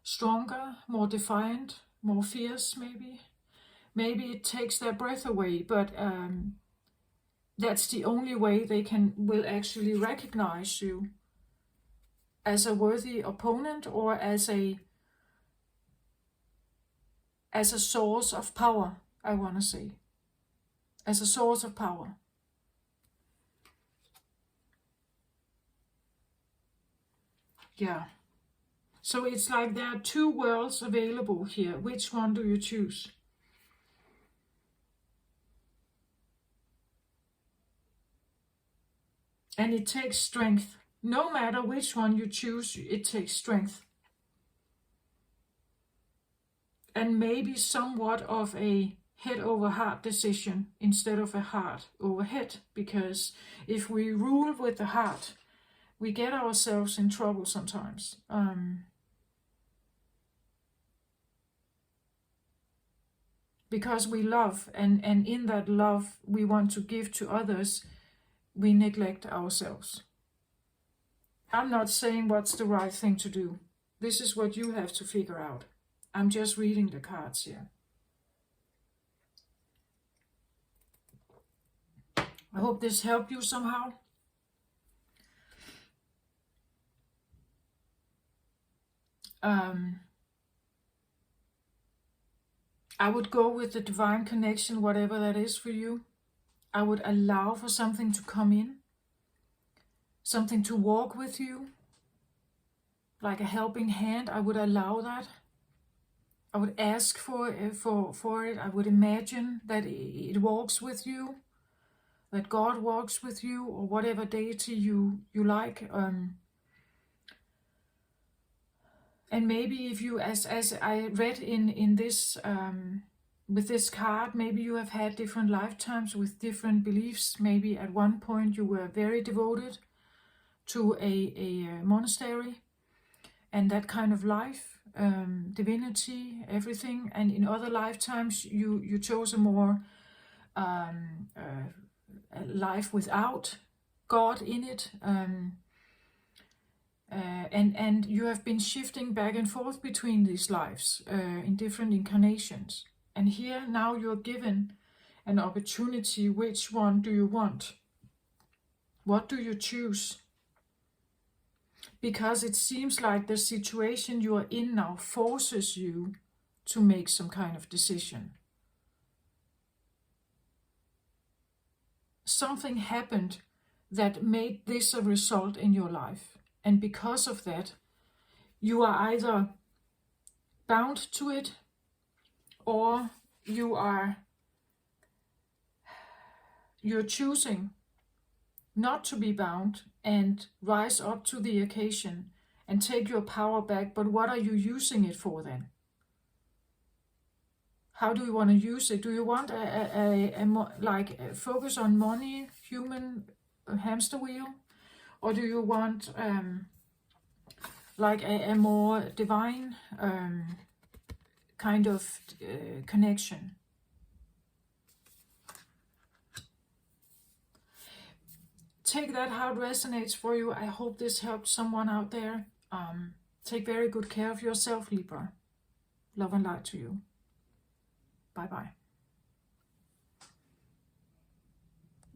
stronger, more defiant, more fierce maybe. Maybe it takes their breath away, but that's the only way they will actually recognize you as a worthy opponent or as a source of power, I want to say. As a source of power. Yeah. So it's like there are two worlds available here. Which one do you choose? And it takes strength. No matter which one you choose, it takes strength. And maybe somewhat of a head over heart decision instead of a heart over head. Because if we rule with the heart, we get ourselves in trouble sometimes. Because we love, and in that love we want to give to others, we neglect ourselves. I'm not saying what's the right thing to do. This is what you have to figure out. I'm just reading the cards here. I hope this helped you somehow. I would go with the divine connection, whatever that is for you. I would allow for something to come in, something to walk with you, like a helping hand. I would allow that. I would ask for it. I would imagine that it walks with you, that God walks with you, or whatever deity you like. And maybe if you, as I read in this, with this card, maybe you have had different lifetimes with different beliefs. Maybe at one point you were very devoted to a monastery and that kind of life, divinity, everything. And in other lifetimes you chose a more life without God in it. And you have been shifting back and forth between these lives in different incarnations. And here now you're given an opportunity. Which one do you want? What do you choose? Because it seems like the situation you are in now forces you to make some kind of decision. Something happened that made this a result in your life. And because of that, you are either bound to it, or you're choosing not to be bound and rise up to the occasion and take your power back. But what are you using it for then? How do you want to use it? Do you want a focus on money, human hamster wheel? Or do you want like a more divine kind of connection? Take that how it resonates for you. I hope this helped someone out there. Take very good care of yourself, Libra. Love and light to you. Bye-bye.